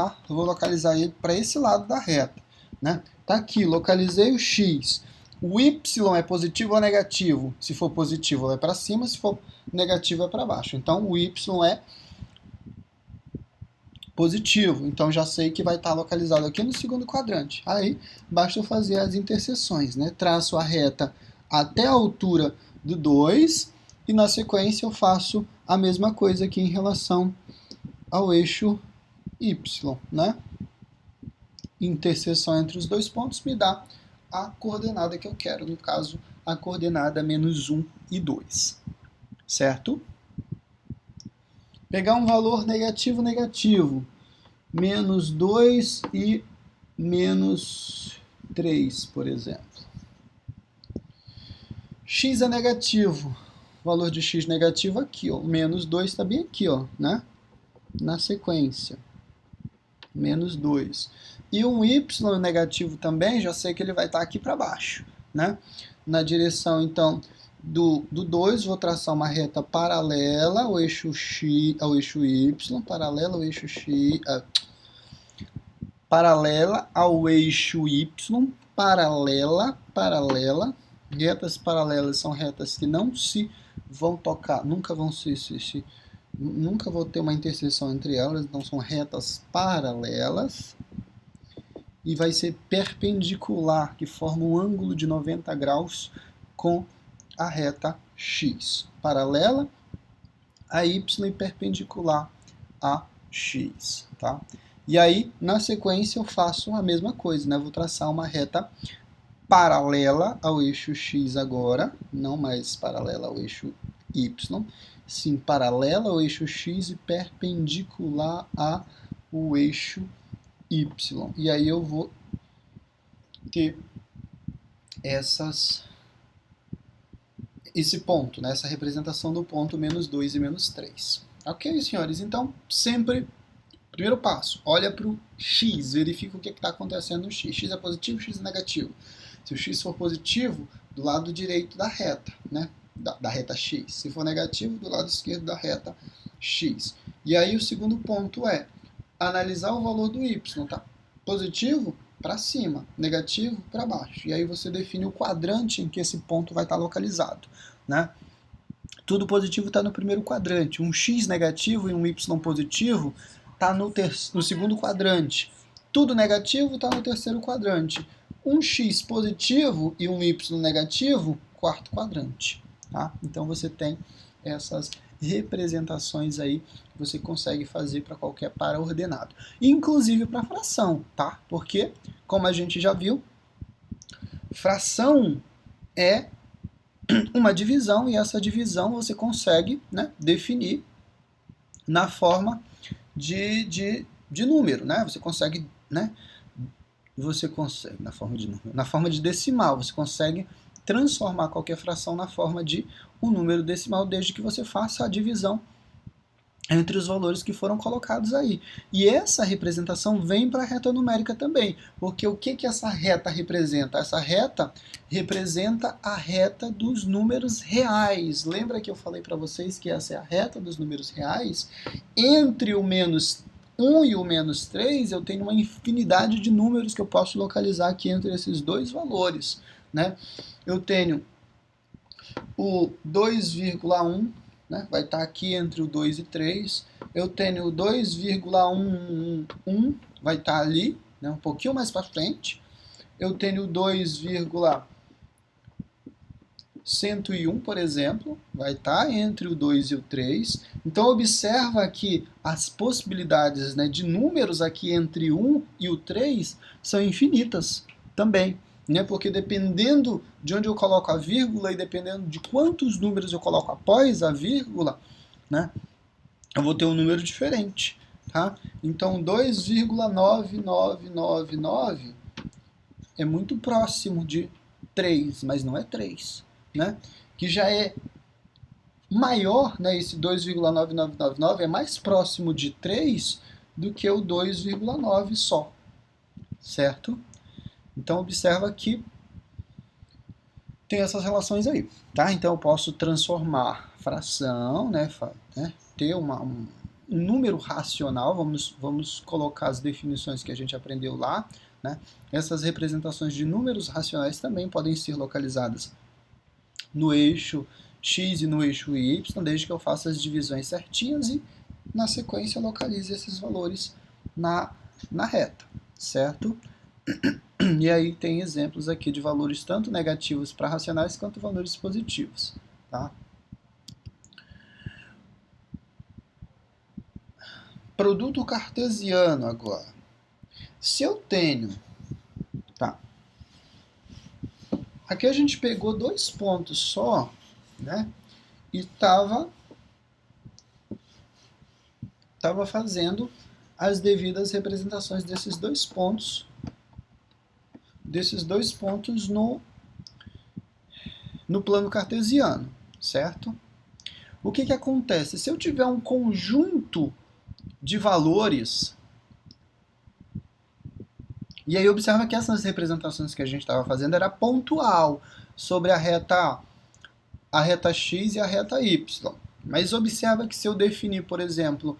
localizar ele para esse lado da reta, né? Tá aqui, localizei o x. O y é positivo ou negativo? Se for positivo, vai para cima, se for negativo, é para baixo. Então, o y é positivo. Então, já sei que vai estar localizado aqui no segundo quadrante. Aí, basta eu fazer as interseções, né? Traço a reta até a altura do 2, e na sequência eu faço a mesma coisa aqui em relação ao eixo y, né? Interseção entre os dois pontos me dá a coordenada que eu quero, no caso, a coordenada menos 1 e 2, certo? Pegar um valor negativo, negativo, menos 2 e menos 3, por exemplo. X é negativo, valor de x negativo aqui, ó, menos 2 está bem aqui, ó, né? Na sequência, menos 2. E um y negativo também, já sei que ele vai estar aqui para baixo, né? Na direção, então, do 2, vou traçar uma reta paralela ao eixo x, ao eixo y, paralela ao eixo x, paralela ao eixo y, paralela, retas paralelas são retas que não se vão tocar, nunca vão nunca vou ter uma interseção entre elas, então são retas paralelas, e vai ser perpendicular, que forma um ângulo de 90 graus com a reta x, paralela a y e perpendicular a x, tá? E aí, na sequência, eu faço a mesma coisa, né? Vou traçar uma reta paralela ao eixo x agora, não mais paralela ao eixo y, sim paralela ao eixo x e perpendicular ao eixo y. E aí eu vou ter esse ponto, né? Essa representação do ponto menos 2 e menos 3. Ok, senhores? Então, sempre, primeiro passo, olha para o x, verifica o que está acontecendo no x. X é positivo, x é negativo. Se o x for positivo, do lado direito da reta, né? Da reta x. Se for negativo, do lado esquerdo da reta x. E aí o segundo ponto é analisar o valor do y, tá? Positivo, para cima, negativo, para baixo. E aí você define o quadrante em que esse ponto vai estar localizado, né? Tudo positivo está no primeiro quadrante. Um x negativo e um y positivo está no segundo quadrante. Tudo negativo está no terceiro quadrante. Um x positivo e um y negativo, quarto quadrante. Tá? Então você tem essas representações aí que você consegue fazer para qualquer par ordenado. Inclusive para fração, tá? Porque, como a gente já viu, fração é uma divisão, e essa divisão você consegue, né, definir na forma de número, né? Você consegue na forma de número, na forma de decimal, você consegue transformar qualquer fração na forma de um número decimal, desde que você faça a divisão entre os valores que foram colocados aí. E essa representação vem para a reta numérica também, porque o que essa reta representa? Essa reta representa a reta dos números reais. Lembra que eu falei para vocês que essa é a reta dos números reais? Entre o menos 1 e o menos 3, eu tenho uma infinidade de números que eu posso localizar aqui entre esses dois valores, né? Eu tenho o 2,1, né, vai estar aqui entre o 2 e 3. Eu tenho o 2,111, vai estar ali, né, um pouquinho mais para frente. Eu tenho o 2,101, por exemplo, vai estar entre o 2 e o 3. Então, observa que as possibilidades, né, de números aqui entre 1 e o 3 são infinitas também. Né, porque dependendo de onde eu coloco a vírgula e dependendo de quantos números eu coloco após a vírgula, né, eu vou ter um número diferente. Tá? Então, 2,9999 é muito próximo de 3, mas não é 3. Né? Que já é maior, né, esse 2,9999 é mais próximo de 3 do que o 2,9 só. Certo? Então, observa que tem essas relações aí, tá? Então, eu posso transformar fração, né, ter um número racional, vamos colocar as definições que a gente aprendeu lá, né? Essas representações de números racionais também podem ser localizadas no eixo x e no eixo y, desde que eu faça as divisões certinhas e, na sequência, eu localize esses valores na reta, certo? E aí tem exemplos aqui de valores tanto negativos para racionais quanto valores positivos. tá? Produto cartesiano agora. Se eu tenho, tá? Aqui a gente pegou 2 pontos só, né? E tava fazendo as devidas representações desses 2 pontos, no plano cartesiano, certo? O que acontece? Se eu tiver um conjunto de valores, e aí observa que essas representações que a gente estava fazendo era pontual sobre a reta x e a reta y. Mas observa que se eu definir, por exemplo,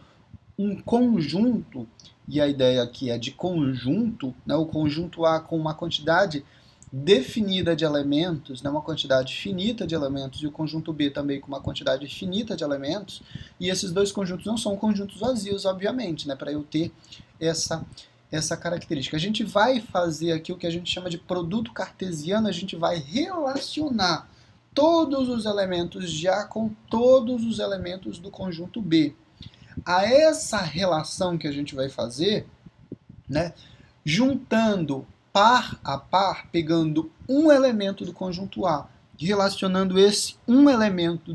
um conjunto, e a ideia aqui é de conjunto, né, o conjunto A com uma quantidade definida de elementos, né, uma quantidade finita de elementos, e o conjunto B também com uma quantidade finita de elementos, e esses 2 conjuntos não são conjuntos vazios, obviamente, né, para eu ter essa característica. A gente vai fazer aqui o que a gente chama de produto cartesiano, a gente vai relacionar todos os elementos de A com todos os elementos do conjunto B. A essa relação que a gente vai fazer, né, juntando par a par, pegando um elemento do conjunto A, relacionando esse um elemento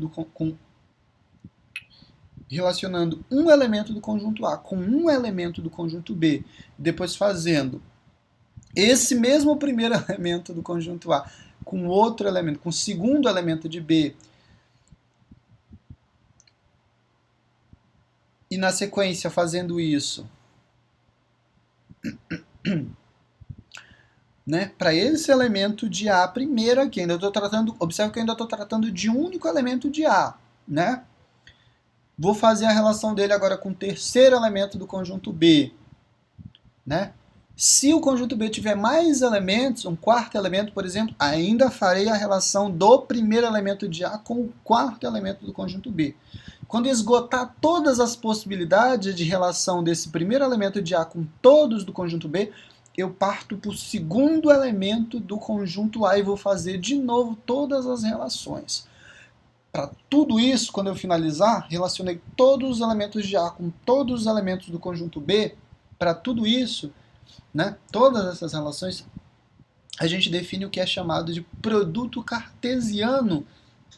relacionando um elemento do conjunto A com um elemento do conjunto B, depois fazendo esse mesmo primeiro elemento do conjunto A com outro elemento, com o segundo elemento de B, e na sequência fazendo isso, né, para esse elemento de A primeiro aqui, ainda estou tratando, observe que eu ainda estou tratando de um único elemento de A, né? Vou fazer a relação dele agora com o terceiro elemento do conjunto B, né? Se o conjunto B tiver mais elementos, um quarto elemento, por exemplo, ainda farei a relação do primeiro elemento de A com o quarto elemento do conjunto B. Quando esgotar todas as possibilidades de relação desse primeiro elemento de A com todos do conjunto B, eu parto para o segundo elemento do conjunto A e vou fazer de novo todas as relações. Para tudo isso, quando eu finalizar, relacionei todos os elementos de A com todos os elementos do conjunto B. Para tudo isso, né, todas essas relações, a gente define o que é chamado de produto cartesiano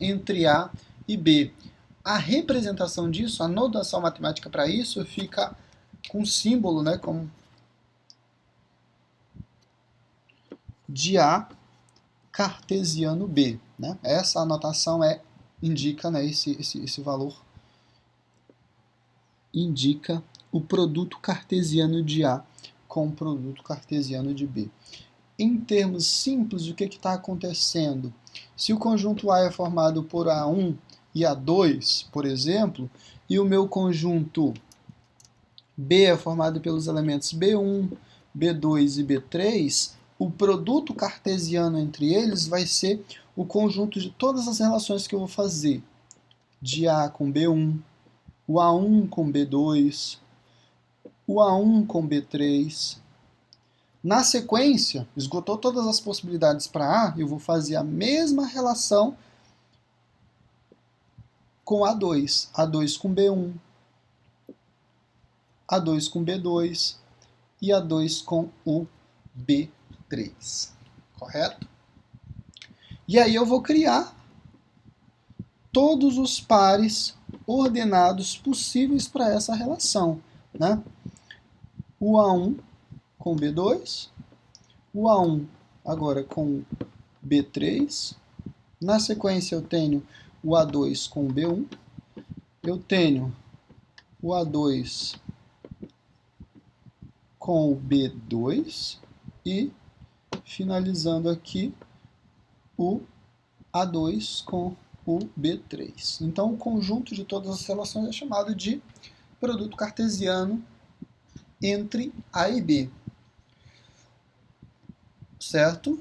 entre A e B. A representação disso, a notação matemática para isso, fica com símbolo, né, como de A cartesiano B. Né? Essa anotação indica, né, esse valor indica o produto cartesiano de A com o produto cartesiano de B. Em termos simples, o que está acontecendo? Se o conjunto A é formado por A1 e A2, por exemplo, e o meu conjunto B é formado pelos elementos B1, B2 e B3, o produto cartesiano entre eles vai ser o conjunto de todas as relações que eu vou fazer. De A com B1, o A1 com B2, o A1 com B3. Na sequência, esgotou todas as possibilidades para A, eu vou fazer a mesma relação com A2. A2 com B1, A2 com B2 e A2 com o B3. Correto? E aí eu vou criar todos os pares ordenados possíveis para essa relação. Né? O A1 com B2, o A1 agora com B3, na sequência eu tenho o A2 com B1, eu tenho o A2 com o B2 e, finalizando aqui, o A2 com o B3. Então, o conjunto de todas as relações é chamado de produto cartesiano entre A e B. Certo?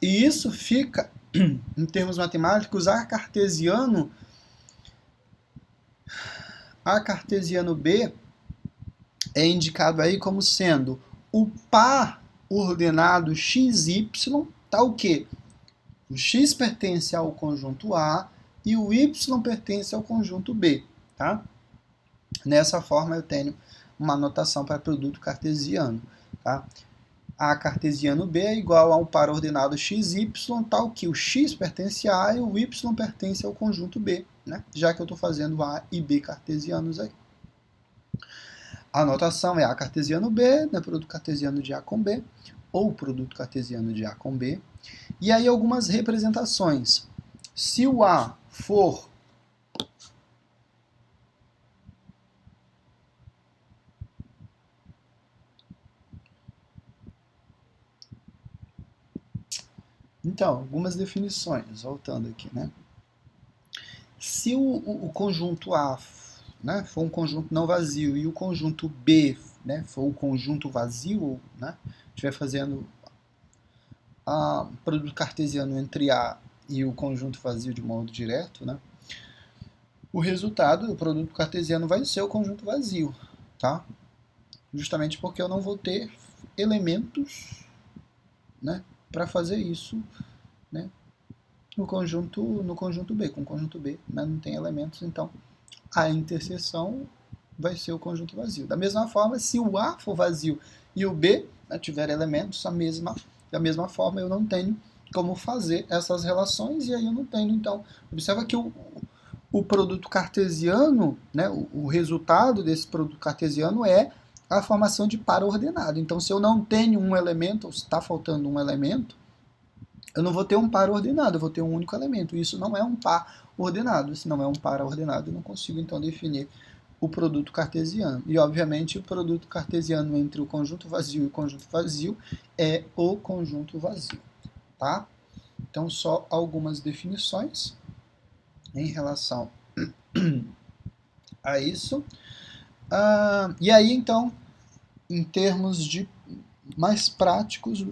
E isso fica, em termos matemáticos, A cartesiano B é indicado aí como sendo o par ordenado XY, tá o quê? O x pertence ao conjunto A e o y pertence ao conjunto B, tá? Nessa forma eu tenho uma notação para produto cartesiano, tá? A cartesiano B é igual a um par ordenado xy, tal que o x pertence a A e o y pertence ao conjunto B, né? Já que eu estou fazendo A e B cartesianos aí. A notação é A cartesiano B, né? Produto cartesiano de A com B, ou produto cartesiano de A com B. E aí algumas representações. Se o A for Então, algumas definições, voltando aqui, né? Se o conjunto A, né, for um conjunto não vazio e o conjunto B, né, for o conjunto vazio, né, estiver fazendo produto cartesiano entre A e o conjunto vazio de modo direto, né, o resultado do produto cartesiano vai ser o conjunto vazio, tá? Justamente porque eu não vou ter elementos, né, para fazer isso, né, no conjunto B. Com o conjunto B, né, não tem elementos, então a interseção vai ser o conjunto vazio. Da mesma forma, se o A for vazio e o B, né, tiver elementos, da mesma forma eu não tenho como fazer essas relações, e aí eu não tenho, então, observa que o produto cartesiano, né, o resultado desse produto cartesiano é a formação de par ordenado. Então, se eu não tenho um elemento, ou se está faltando um elemento, eu não vou ter um par ordenado, eu vou ter um único elemento. Isso não é um par ordenado. Se não é um par ordenado, eu não consigo, então, definir o produto cartesiano. E, obviamente, o produto cartesiano entre o conjunto vazio e o conjunto vazio é o conjunto vazio, tá? Então, só algumas definições em relação a isso. E aí, então, em termos de mais práticos,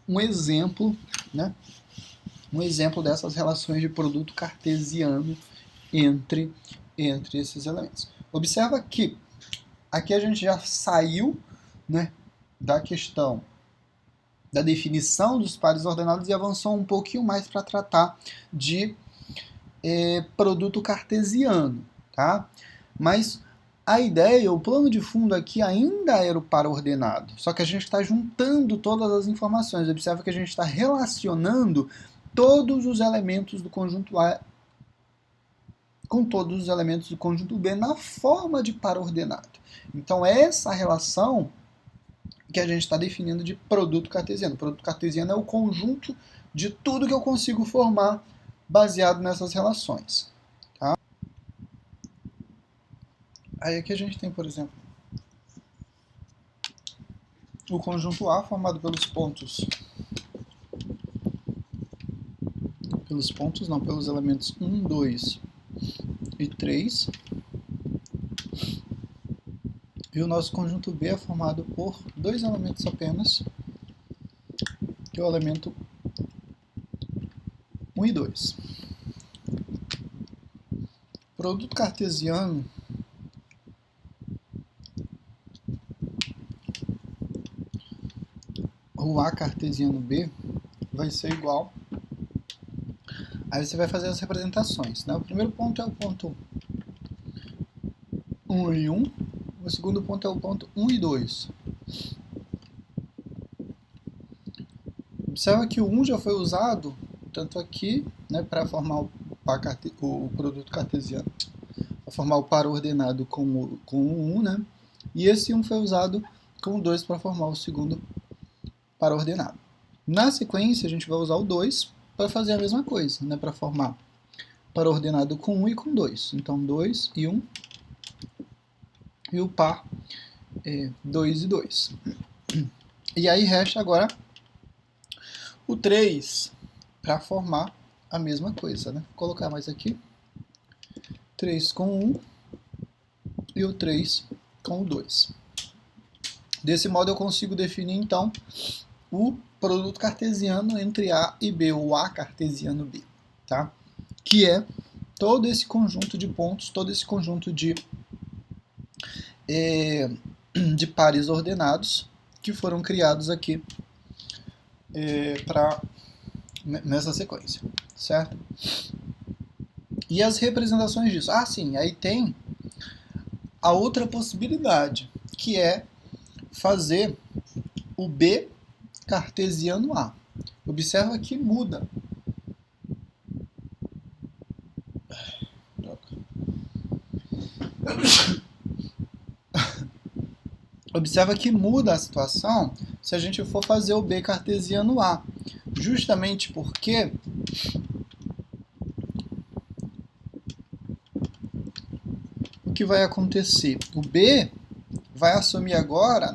um exemplo, né? Um exemplo dessas relações de produto cartesiano entre esses elementos. Observa que aqui a gente já saiu, né, da questão da definição dos pares ordenados e avançou um pouquinho mais para tratar de produto cartesiano, tá? Mas a ideia, o plano de fundo aqui ainda era o par ordenado, só que a gente está juntando todas as informações. Observa que a gente está relacionando todos os elementos do conjunto A com todos os elementos do conjunto B na forma de par ordenado. Então, essa relação que a gente está definindo de produto cartesiano. O produto cartesiano é o conjunto de tudo que eu consigo formar baseado nessas relações. Tá? Aí aqui a gente tem, por exemplo, o conjunto A formado pelos elementos 1, 2 e 3. E o nosso conjunto B é formado por dois elementos apenas, que é o elemento 1 e 2. Produto cartesiano o A cartesiano B vai ser igual. Aí você vai fazer as representações, né? O primeiro ponto é o ponto 1 e 1. O segundo ponto é o ponto 1 e 2. Observa que o 1 já foi usado, tanto aqui, né, para formar o produto cartesiano, para formar o par ordenado com o 1, né? E esse 1 foi usado com o 2 para formar o segundo par ordenado. Na sequência, a gente vai usar o 2 para fazer a mesma coisa, né, para formar par ordenado com 1 e com 2. Então, 2 e 1, e o par 2 e 2. E aí resta agora o 3 para formar a mesma coisa, né? Vou colocar mais aqui. 3 com 1 e o 3 com o 2. Desse modo eu consigo definir, então, o produto cartesiano entre A e B, o A cartesiano B, tá? Que é todo esse conjunto de pontos, todo esse conjunto de pares ordenados que foram criados aqui para nessa sequência, certo? E as representações disso? Ah, sim, aí tem a outra possibilidade, que é fazer o B cartesiano A. Observa que muda. Observa que muda a situação se a gente for fazer o B cartesiano A. Justamente porque o que vai acontecer? O B vai assumir agora,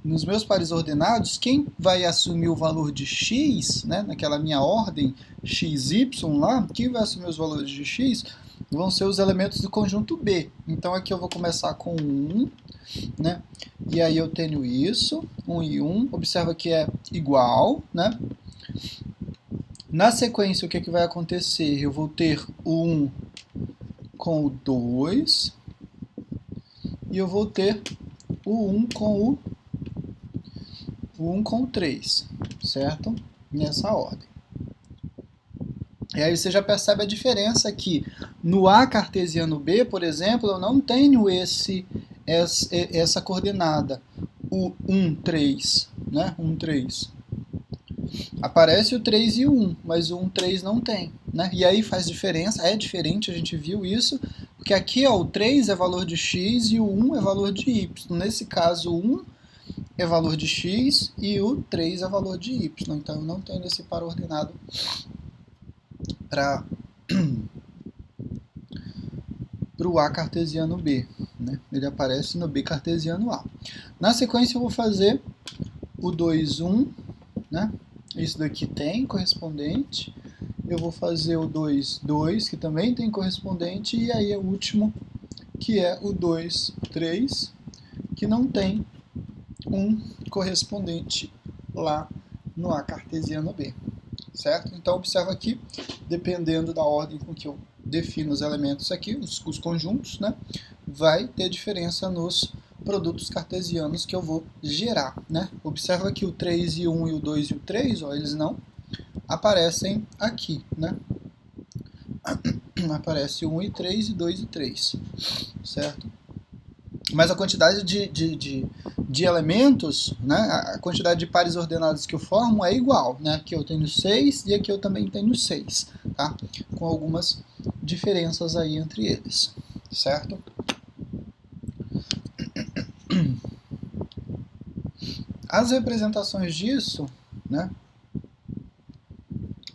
nos meus pares ordenados, quem vai assumir o valor de x, né, naquela minha ordem xy lá, quem vai assumir os valores de x vão ser os elementos do conjunto B. Então aqui eu vou começar com 1, né, e aí eu tenho isso, 1 e 1, observa que é igual, né. Na sequência, o que vai acontecer? Eu vou ter o 1 com o 2, e eu vou ter o 1 com o 1 com o 3, certo? Nessa ordem. E aí você já percebe a diferença aqui. No A cartesiano B, por exemplo, eu não tenho essa coordenada, o 1, 3, né? 1, 3. Aparece o 3 e o 1, mas o 1, 3 não tem, né? E aí faz diferença, é diferente, a gente viu isso, porque aqui ó, o 3 é valor de x e o 1 é valor de y. Nesse caso, o 1 é valor de x e o 3 é valor de y. Então eu não tenho esse par ordenado para o A cartesiano B, né? Ele aparece no B cartesiano A. Na sequência eu vou fazer o 2, 1, né? Isso daqui tem correspondente. Eu vou fazer o 2, 2, que também tem correspondente. E aí o último, que é o 2, 3, que não tem um correspondente lá no A cartesiano B, certo? Então observa aqui, dependendo da ordem com que eu defino os elementos aqui, os conjuntos, né, vai ter diferença nos produtos cartesianos que eu vou gerar, né? Observa que o 3 e 1 e o 2 e o 3, ó, eles não aparecem aqui, né? Aparece 1 e 3 e 2 e 3, certo? Mas a quantidade de elementos, né, a quantidade de pares ordenados que eu formo é igual, né? Aqui eu tenho 6 e aqui eu também tenho 6, tá? Com algumas diferenças aí entre eles, certo? As representações disso, né,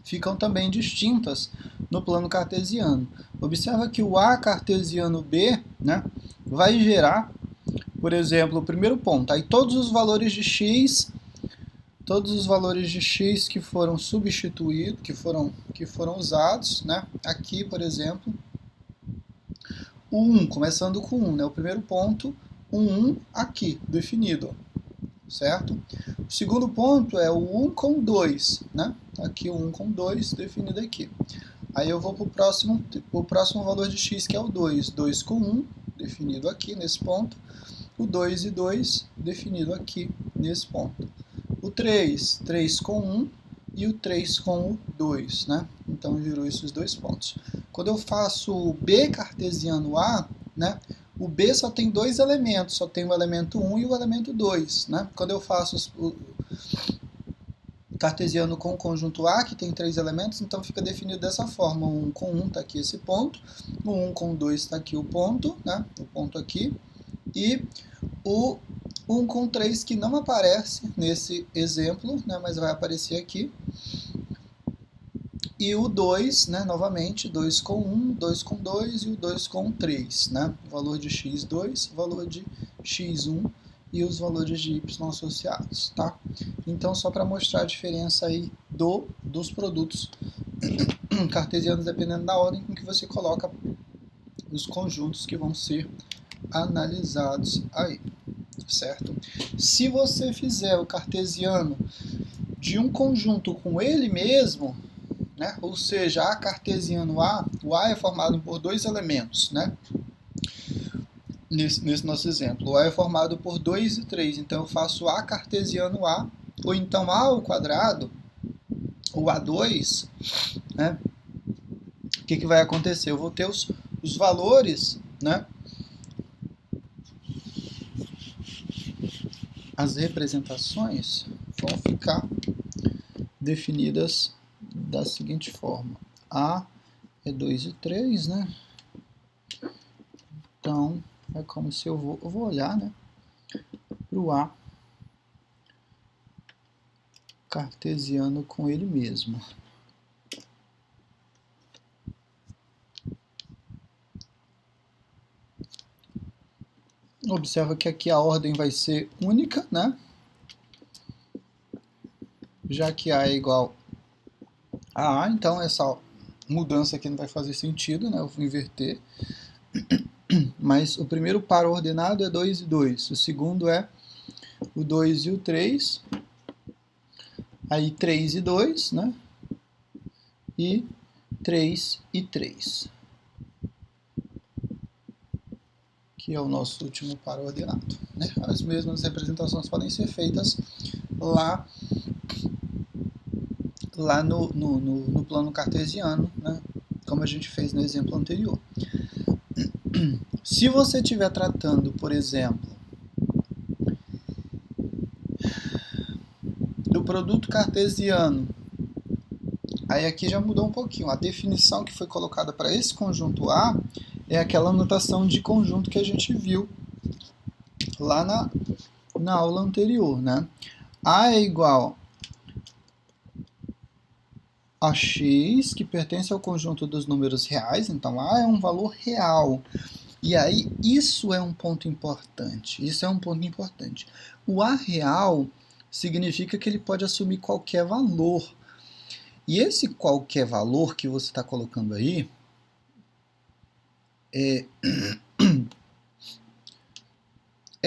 ficam também distintas no plano cartesiano. Observa que o A cartesiano B, né, vai gerar, por exemplo, o primeiro ponto, aí todos os valores de x que foram substituídos, que foram usados, né, aqui, por exemplo, o 1, começando com 1, né, o primeiro ponto, o 1 aqui, definido, certo? O segundo ponto é o 1 com 2, né? Aqui o 1 com 2 definido aqui. Aí eu vou para o próximo valor de x, que é o 2. 2 com 1, definido aqui nesse ponto. O 2 e 2, definido aqui nesse ponto. O 3, 3 com 1 e o 3 com o 2, né? Então gerou esses dois pontos. Quando eu faço o B cartesiano A, né? O B só tem dois elementos, só tem o elemento 1 e o elemento 2, né? Quando eu faço o cartesiano com o conjunto A, que tem 3 elementos, então fica definido dessa forma. O 1 com 1 está aqui esse ponto, o 1 com 2 está aqui o ponto, né? O ponto aqui, e o 1 com 3 que não aparece nesse exemplo, né? Mas vai aparecer aqui. E o 2, né, novamente, 2 com 1, 2 com 2 e o 2 com 3, né? O valor de x2, o valor de x1 e os valores de y associados, tá? Então, só para mostrar a diferença aí dos produtos cartesianos, dependendo da ordem com que você coloca os conjuntos que vão ser analisados aí, certo? Se você fizer o cartesiano de um conjunto com ele mesmo, né? Ou seja, A cartesiano A, o A é formado por dois elementos, né? Nesse nosso exemplo, o A é formado por 2 e 3, então eu faço A cartesiano A ou então a ao quadrado, ou A2, né? O que vai acontecer? Eu vou ter os valores, né? As representações vão ficar definidas da seguinte forma. A é 2 e 3, né? Então, é como se eu vou olhar, né, para o A cartesiano com ele mesmo. Observa que aqui a ordem vai ser única, né? Já que A é igual a A, então essa mudança aqui não vai fazer sentido, né? Eu vou inverter. Mas o primeiro par ordenado é 2 e 2. O segundo é o 2 e o 3. Aí 3 e 2, né? E 3 e 3. Que é o nosso último par ordenado, né? As mesmas representações podem ser feitas lá no plano cartesiano, né? Como a gente fez no exemplo anterior. Se você estiver tratando, por exemplo, do produto cartesiano, aí aqui já mudou um pouquinho. A definição que foi colocada para esse conjunto A é aquela notação de conjunto que a gente viu lá na aula anterior, né? A é igual a x, que pertence ao conjunto dos números reais, então A é um valor real. E aí, isso é um ponto importante. Isso é um ponto importante. O A real significa que ele pode assumir qualquer valor. E esse qualquer valor que você está colocando aí é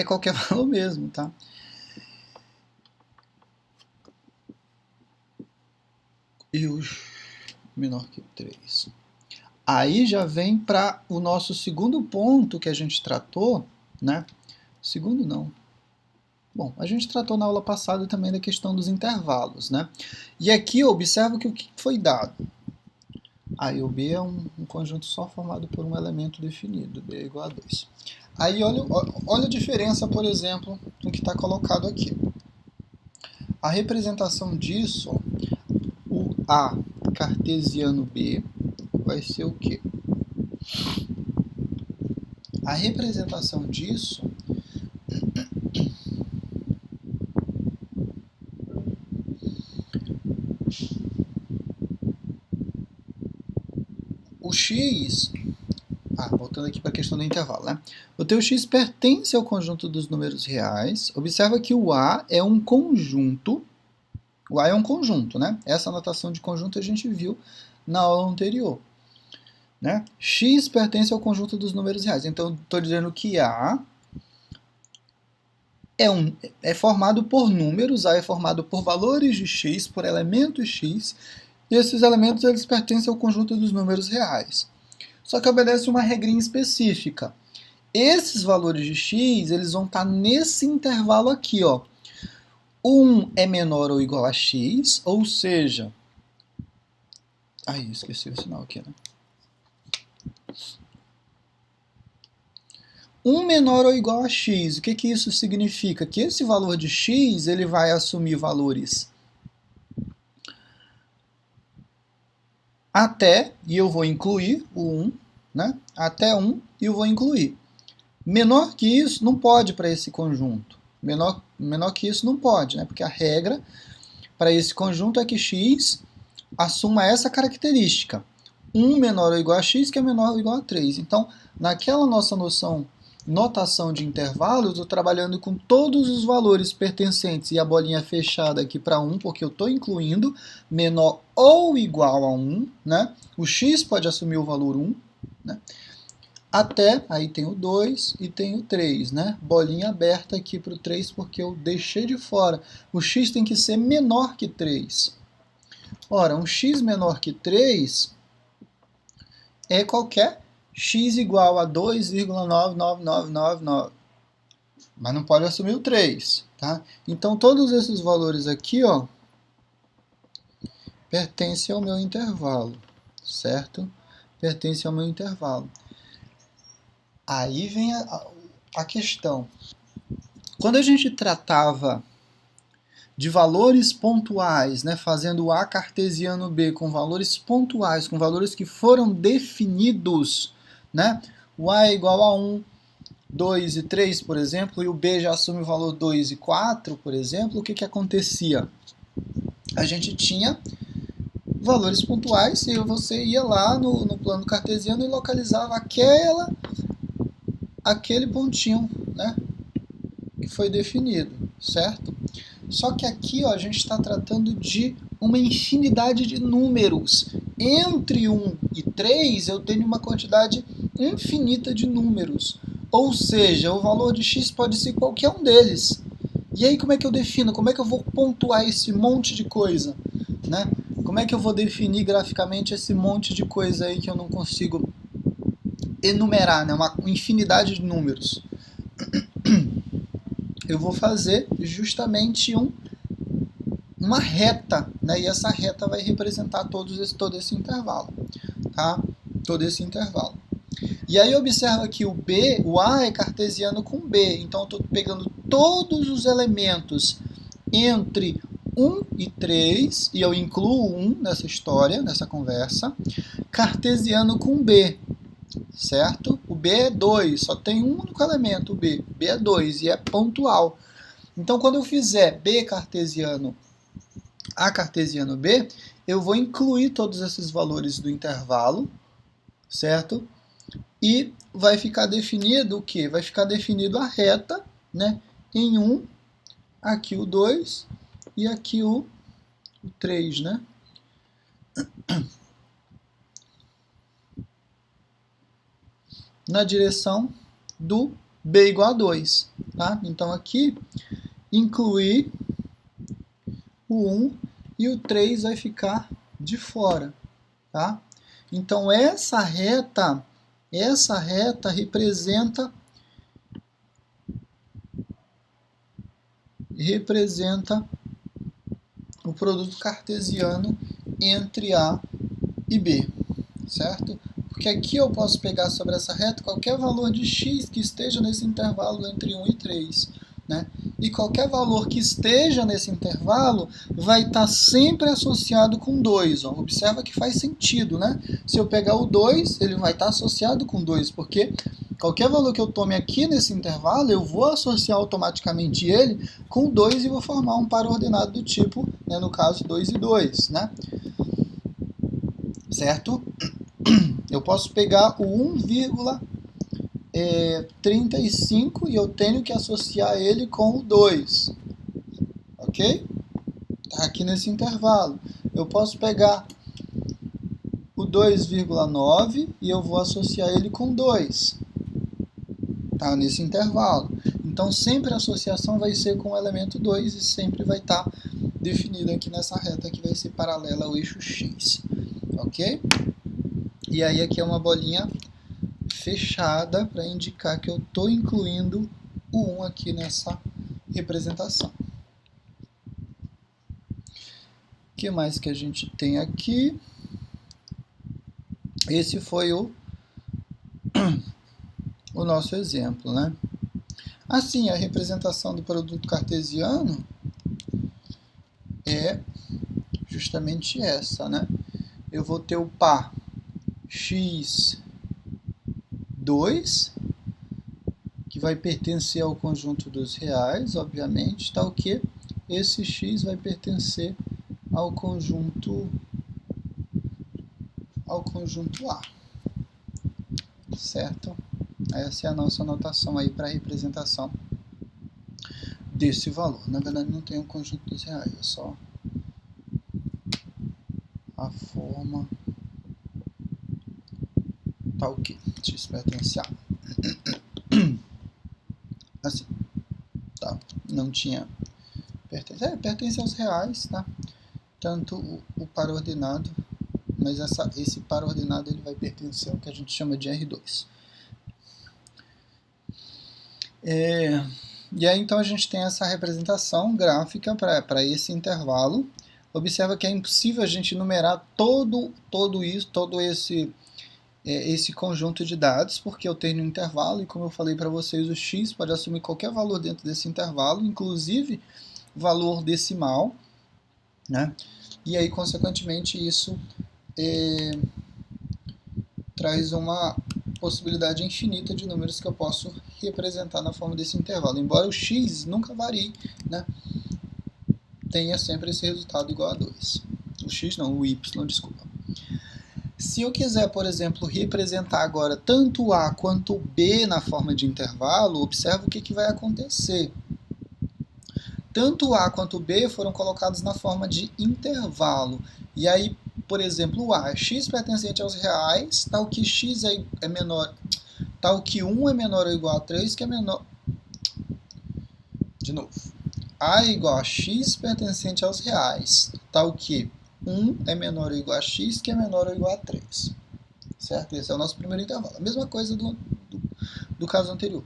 qualquer valor mesmo, tá? E o menor que 3. Aí já vem para o nosso segundo ponto que a gente tratou, né? Segundo não. Bom, a gente tratou na aula passada também da questão dos intervalos, né? E aqui observa que o que foi dado. A e o B é um conjunto só formado por um elemento definido, B é igual a 2. Aí olha a diferença, por exemplo, no que está colocado aqui. A representação disso, o A cartesiano B, vai ser o quê? A representação disso o x, voltando aqui para a questão do intervalo, né? O teu x pertence ao conjunto dos números reais. Observa que o A é um conjunto. O A é um conjunto, né? Essa notação de conjunto a gente viu na aula anterior. Né? X pertence ao conjunto dos números reais. Então, estou dizendo que A é formado por números, A é formado por valores de X, por elementos X, e esses elementos eles pertencem ao conjunto dos números reais. Só que obedece uma regrinha específica. Esses valores de X eles vão estar nesse intervalo aqui, ó. 1 é menor ou igual a X, ou seja... esqueci o sinal aqui, né? 1 menor ou igual a x. O que isso significa? Que esse valor de x ele vai assumir valores até, e eu vou incluir o 1, né? Até 1 e eu vou incluir. Menor que isso não pode para esse conjunto. Menor que isso não pode, né? Porque a regra para esse conjunto é que x assuma essa característica. 1 menor ou igual a x, que é menor ou igual a 3. Então, naquela nossa notação de intervalo, eu estou trabalhando com todos os valores pertencentes e a bolinha fechada aqui para 1, porque eu estou incluindo menor ou igual a 1, né? O x pode assumir o valor 1, né? Até, aí tem o 2 e tem o 3, né? Bolinha aberta aqui para o 3 porque eu deixei de fora. O x tem que ser menor que 3. Ora, um x menor que 3 é qualquer x igual a 2,99999. Mas não pode assumir o 3. tá? Então, todos esses valores aqui, ó, pertencem ao meu intervalo, certo? Pertencem ao meu intervalo. Aí vem a questão. Quando a gente tratava de valores pontuais, né, fazendo o A cartesiano B com valores pontuais, com valores que foram definidos, né, o A é igual a 1, 2 e 3, por exemplo, e o B já assume o valor 2 e 4, por exemplo, o que, que acontecia? A gente tinha valores pontuais e você ia lá no plano cartesiano e localizava aquele pontinho, né, que foi definido, certo? Só que aqui, ó, a gente está tratando de uma infinidade de números. Entre 1 e 3 eu tenho uma quantidade infinita de números. Ou seja, o valor de x pode ser qualquer um deles. E aí como é que eu defino? Como é que eu vou pontuar esse monte de coisa? Né? Como é que eu vou definir graficamente esse monte de coisa aí que eu não consigo enumerar, né? Uma infinidade de números. Eu vou fazer justamente uma reta, né? E essa reta vai representar todo esse intervalo, tá? Todo esse intervalo. E aí observa que o A é cartesiano com B, então eu estou pegando todos os elementos entre 1 e 3, e eu incluo 1 nessa história, nessa conversa, cartesiano com B, certo? O B é 2, só tem um único elemento, o B. B é 2 e é pontual. Então, quando eu fizer B cartesiano A cartesiano B, eu vou incluir todos esses valores do intervalo, certo? E vai ficar definido o quê? Vai ficar definido a reta, né? Em 1, aqui o 2 e aqui o 3, né? Na direção do B igual a 2, tá? Então aqui incluir o 1 e o 3 vai ficar de fora, tá? Então essa reta representa o produto cartesiano entre A e B, certo? Porque aqui eu posso pegar sobre essa reta qualquer valor de x que esteja nesse intervalo entre 1 e 3, né? E qualquer valor que esteja nesse intervalo vai estar sempre associado com 2. Ó. Observa que faz sentido, né? Se eu pegar o 2, ele vai estar associado com 2, porque qualquer valor que eu tome aqui nesse intervalo, eu vou associar automaticamente ele com 2 e vou formar um par ordenado do tipo, né, no caso, 2 e 2, né? Certo? Eu posso pegar o 1,35 e eu tenho que associar ele com o 2. Ok? Tá aqui nesse intervalo. Eu posso pegar o 2,9 e eu vou associar ele com 2. Tá nesse intervalo. Então sempre a associação vai ser com o elemento 2 e sempre vai estar definida aqui nessa reta que vai ser paralela ao eixo x. Ok? E aí aqui é uma bolinha fechada para indicar que eu estou incluindo o 1 aqui nessa representação. O que mais que a gente tem aqui? Esse foi o nosso exemplo, né? Assim, a representação do produto cartesiano é justamente essa, né? Eu vou ter o par x2, que vai pertencer ao conjunto dos reais, obviamente, tal que esse x vai pertencer ao conjunto A, certo? Essa é a nossa anotação aí para a representação desse valor. Na verdade não tem um conjunto dos reais, é só a forma tal que x pertence a. Assim, tá? Não tinha pertence aos reais, tá? Tanto o par ordenado, mas esse par ordenado ele vai pertencer ao que a gente chama de R2. E aí então a gente tem essa representação gráfica para esse intervalo. Observa que é impossível a gente numerar todo esse conjunto de dados, porque eu tenho um intervalo, e como eu falei para vocês, o x pode assumir qualquer valor dentro desse intervalo, inclusive valor decimal, né? E aí, consequentemente, isso traz uma possibilidade infinita de números que eu posso representar na forma desse intervalo. Embora o x nunca varie, né, tenha sempre esse resultado igual a 2. O x não, o y, desculpa. Se eu quiser, por exemplo, representar agora tanto A quanto B na forma de intervalo, observa o que vai acontecer. Tanto A quanto B foram colocados na forma de intervalo. E aí, por exemplo, o A, x pertencente aos reais, tal que x é menor, tal que 1 é menor ou igual a 3, que é menor... De novo. A é igual a x pertencente aos reais, tal que 1 é menor ou igual a x, que é menor ou igual a 3. Certo? Esse é o nosso primeiro intervalo. A mesma coisa do caso anterior.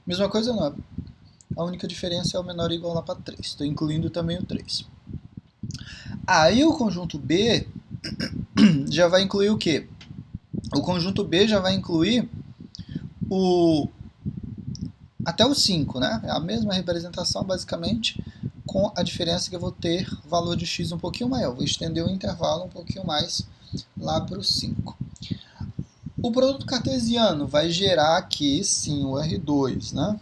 Mesma coisa não. A única diferença é o menor ou igual lá para 3. Estou incluindo também o 3. Aí o conjunto B já vai incluir o quê? O conjunto B já vai incluir até o 5, né? É a mesma representação, basicamente, com a diferença que eu vou ter valor de x um pouquinho maior. Vou estender o intervalo um pouquinho mais lá para o 5. O produto cartesiano vai gerar aqui, sim, o R2, né?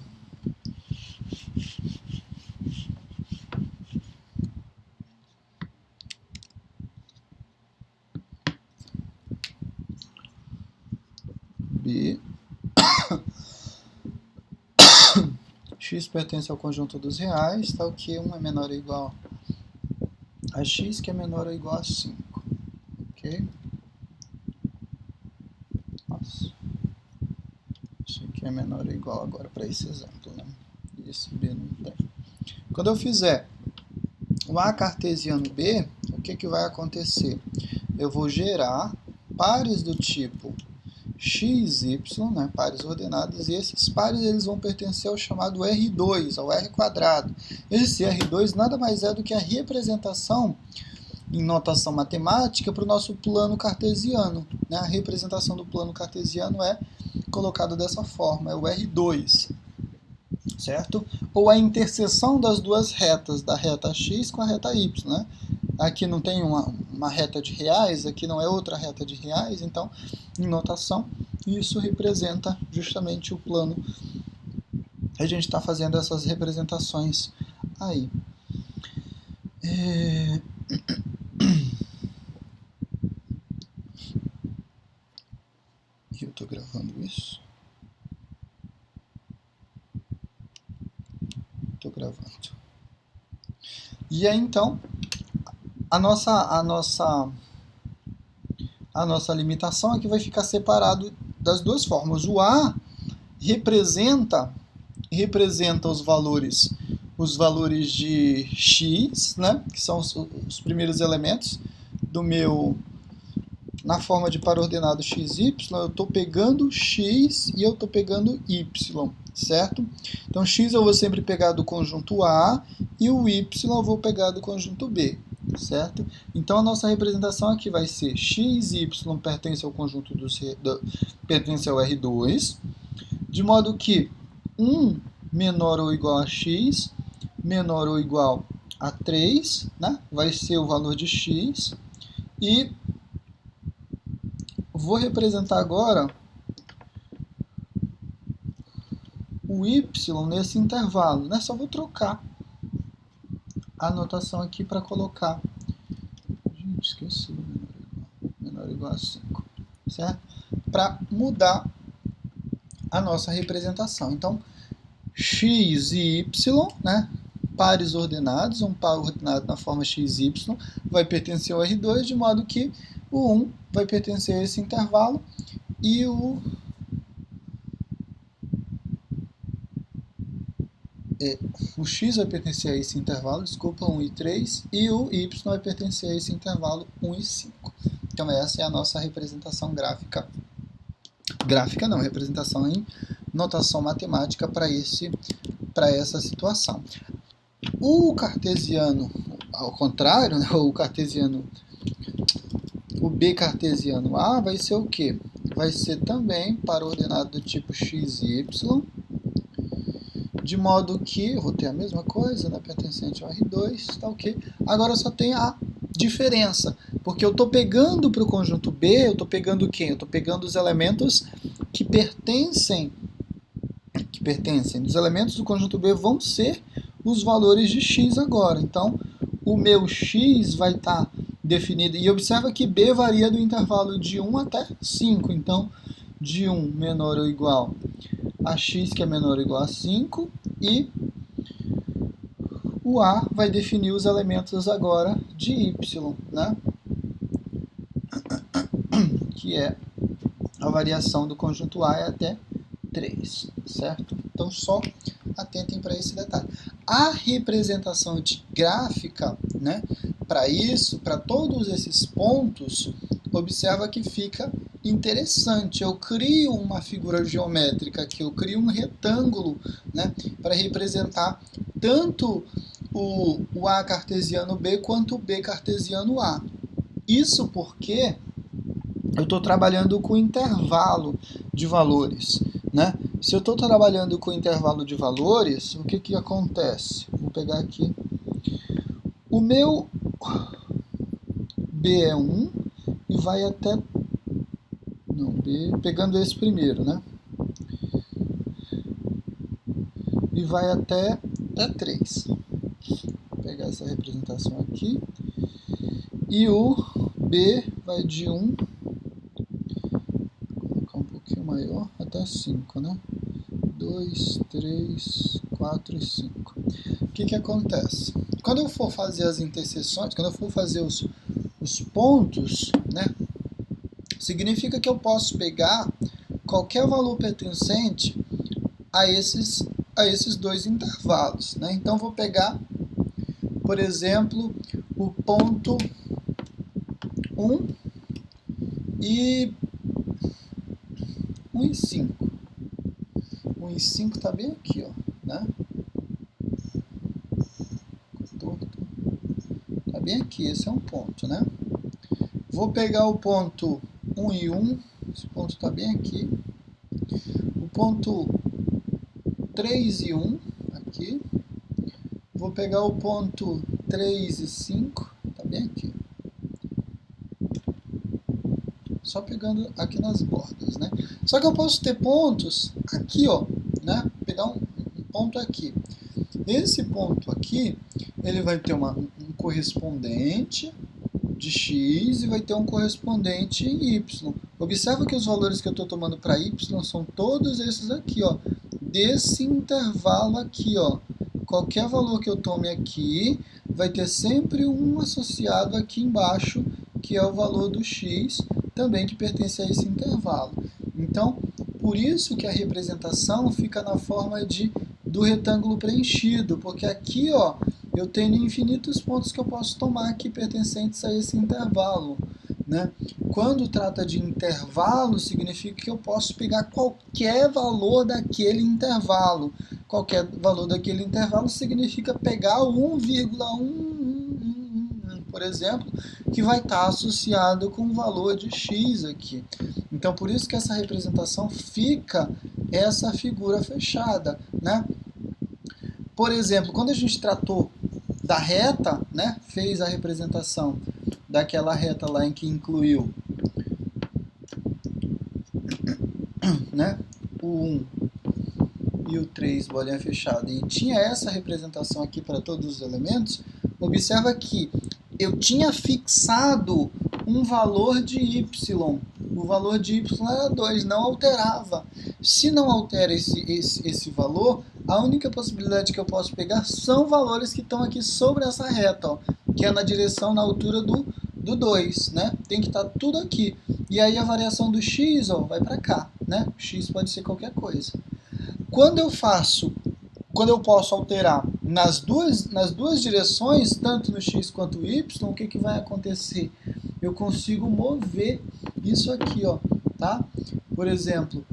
B. X pertence ao conjunto dos reais, tal que 1 é menor ou igual a x, que é menor ou igual a 5. Ok? Nossa. Isso aqui é menor ou igual agora para esse exemplo, né? E esse B não tem. Quando eu fizer o A cartesiano B, o que vai acontecer? Eu vou gerar pares do tipo x, y, né, pares ordenados, e esses pares eles vão pertencer ao chamado R2, ao R quadrado. Esse R2 nada mais é do que a representação em notação matemática para o nosso plano cartesiano, né? A representação do plano cartesiano é colocada dessa forma, é o R2, certo? Ou a interseção das duas retas, da reta x com a reta y, né? Aqui não tem uma reta de reais, aqui não é outra reta de reais, então, em notação, isso representa justamente o plano. A gente está fazendo essas representações aí. Eu estou gravando isso? Estou gravando. E aí, então, a nossa limitação é que vai ficar separado das duas formas. O A representa os valores de x, né, que são os primeiros elementos do meu, na forma de par ordenado xy, eu estou pegando x e eu estou pegando y, certo? Então x eu vou sempre pegar do conjunto A e o y eu vou pegar do conjunto B, certo? Então a nossa representação aqui vai ser x e y pertence ao conjunto pertence ao R2, de modo que 1 menor ou igual a x menor ou igual a 3, né? Vai ser o valor de x, e vou representar agora o y nesse intervalo, né? Só vou trocar a notação aqui para colocar, gente, esqueci o menor ou igual a 5, certo? Para mudar a nossa representação. Então, x e y, né? Pares ordenados, um par ordenado na forma xy vai pertencer ao R2, de modo que o 1 vai pertencer a esse intervalo e o x vai pertencer a esse intervalo, desculpa, 1 e 3, e o y vai pertencer a esse intervalo 1 e 5. Então essa é a nossa representação gráfica. Gráfica não, representação em notação matemática para essa situação. O cartesiano, ao contrário, né, o B cartesiano A vai ser o quê? Vai ser também para ordenado do tipo x e y, de modo que, eu vou ter a mesma coisa, né, pertencente ao R2, tá ok? Agora só tem a diferença, porque eu estou pegando para o conjunto B, eu estou pegando quem? Eu estou pegando os elementos que pertencem, os elementos do conjunto B vão ser os valores de x agora. Então, o meu x vai estar definido, e observa que B varia do intervalo de 1 até 5, então, de 1 menor ou igual a x, que é menor ou igual a 5, e o A vai definir os elementos agora de y, né? Que é a variação do conjunto A é até 3, certo? Então, só atentem para esse detalhe. A representação gráfica, né, para isso, para todos esses pontos, observa que fica interessante. Eu crio uma figura geométrica aqui, eu crio um retângulo, né, para representar tanto o A cartesiano B quanto o B cartesiano A. Isso porque eu estou trabalhando com intervalo de valores, né? Se eu estou trabalhando com intervalo de valores, o que acontece? Vou pegar aqui. O meu B é 1 e vai até... Não, B... Pegando esse primeiro, né? E vai até 3. Vou pegar essa representação aqui. E o B vai de 1... um pouquinho maior, até 5, né? 2, 3, 4 e 5. O que acontece? Quando eu for fazer as interseções, quando eu for fazer os pontos, né? Significa que eu posso pegar qualquer valor pertencente a esses dois intervalos, né? Então, vou pegar, por exemplo, o ponto 1 e 1 e 5. 1 e 5 está bem aqui, ó, né? Está bem aqui, esse é um ponto, né? Vou pegar o ponto 1 e 1, esse ponto está bem aqui. O ponto 3 e 1, aqui. Vou pegar o ponto 3 e 5, está bem aqui. Só pegando aqui nas bordas, né? Só que eu posso ter pontos aqui, ó, né? Pegar um ponto aqui. Esse ponto aqui, ele vai ter um correspondente de x e vai ter um correspondente em y. Observa que os valores que eu estou tomando para y são todos esses aqui, ó, desse intervalo aqui, ó. Qualquer valor que eu tome aqui vai ter sempre um associado aqui embaixo, que é o valor do x, também que pertence a esse intervalo. Então, por isso que a representação fica na forma do retângulo preenchido, porque aqui, ó, eu tenho infinitos pontos que eu posso tomar aqui pertencentes a esse intervalo, né? Quando trata de intervalo, significa que eu posso pegar qualquer valor daquele intervalo. Qualquer valor daquele intervalo significa pegar o 1,1, por exemplo, que vai estar associado com o valor de x aqui. Então, por isso que essa representação fica essa figura fechada, né? Por exemplo, quando a gente tratou da reta, né, fez a representação daquela reta lá em que incluiu, né, o 1 e o 3 bolinha fechada, e tinha essa representação aqui para todos os elementos, observa que eu tinha fixado um valor de y. O valor de y era 2, não alterava. Se não altera esse valor, a única possibilidade que eu posso pegar são valores que estão aqui sobre essa reta, ó, que é na direção, na altura do 2, né? Tem que estar tudo aqui. E aí a variação do x, ó, vai para cá, né? X pode ser qualquer coisa. Quando eu posso alterar nas duas direções, tanto no x quanto no y, o que vai acontecer? Eu consigo mover isso aqui, ó, tá? Por exemplo,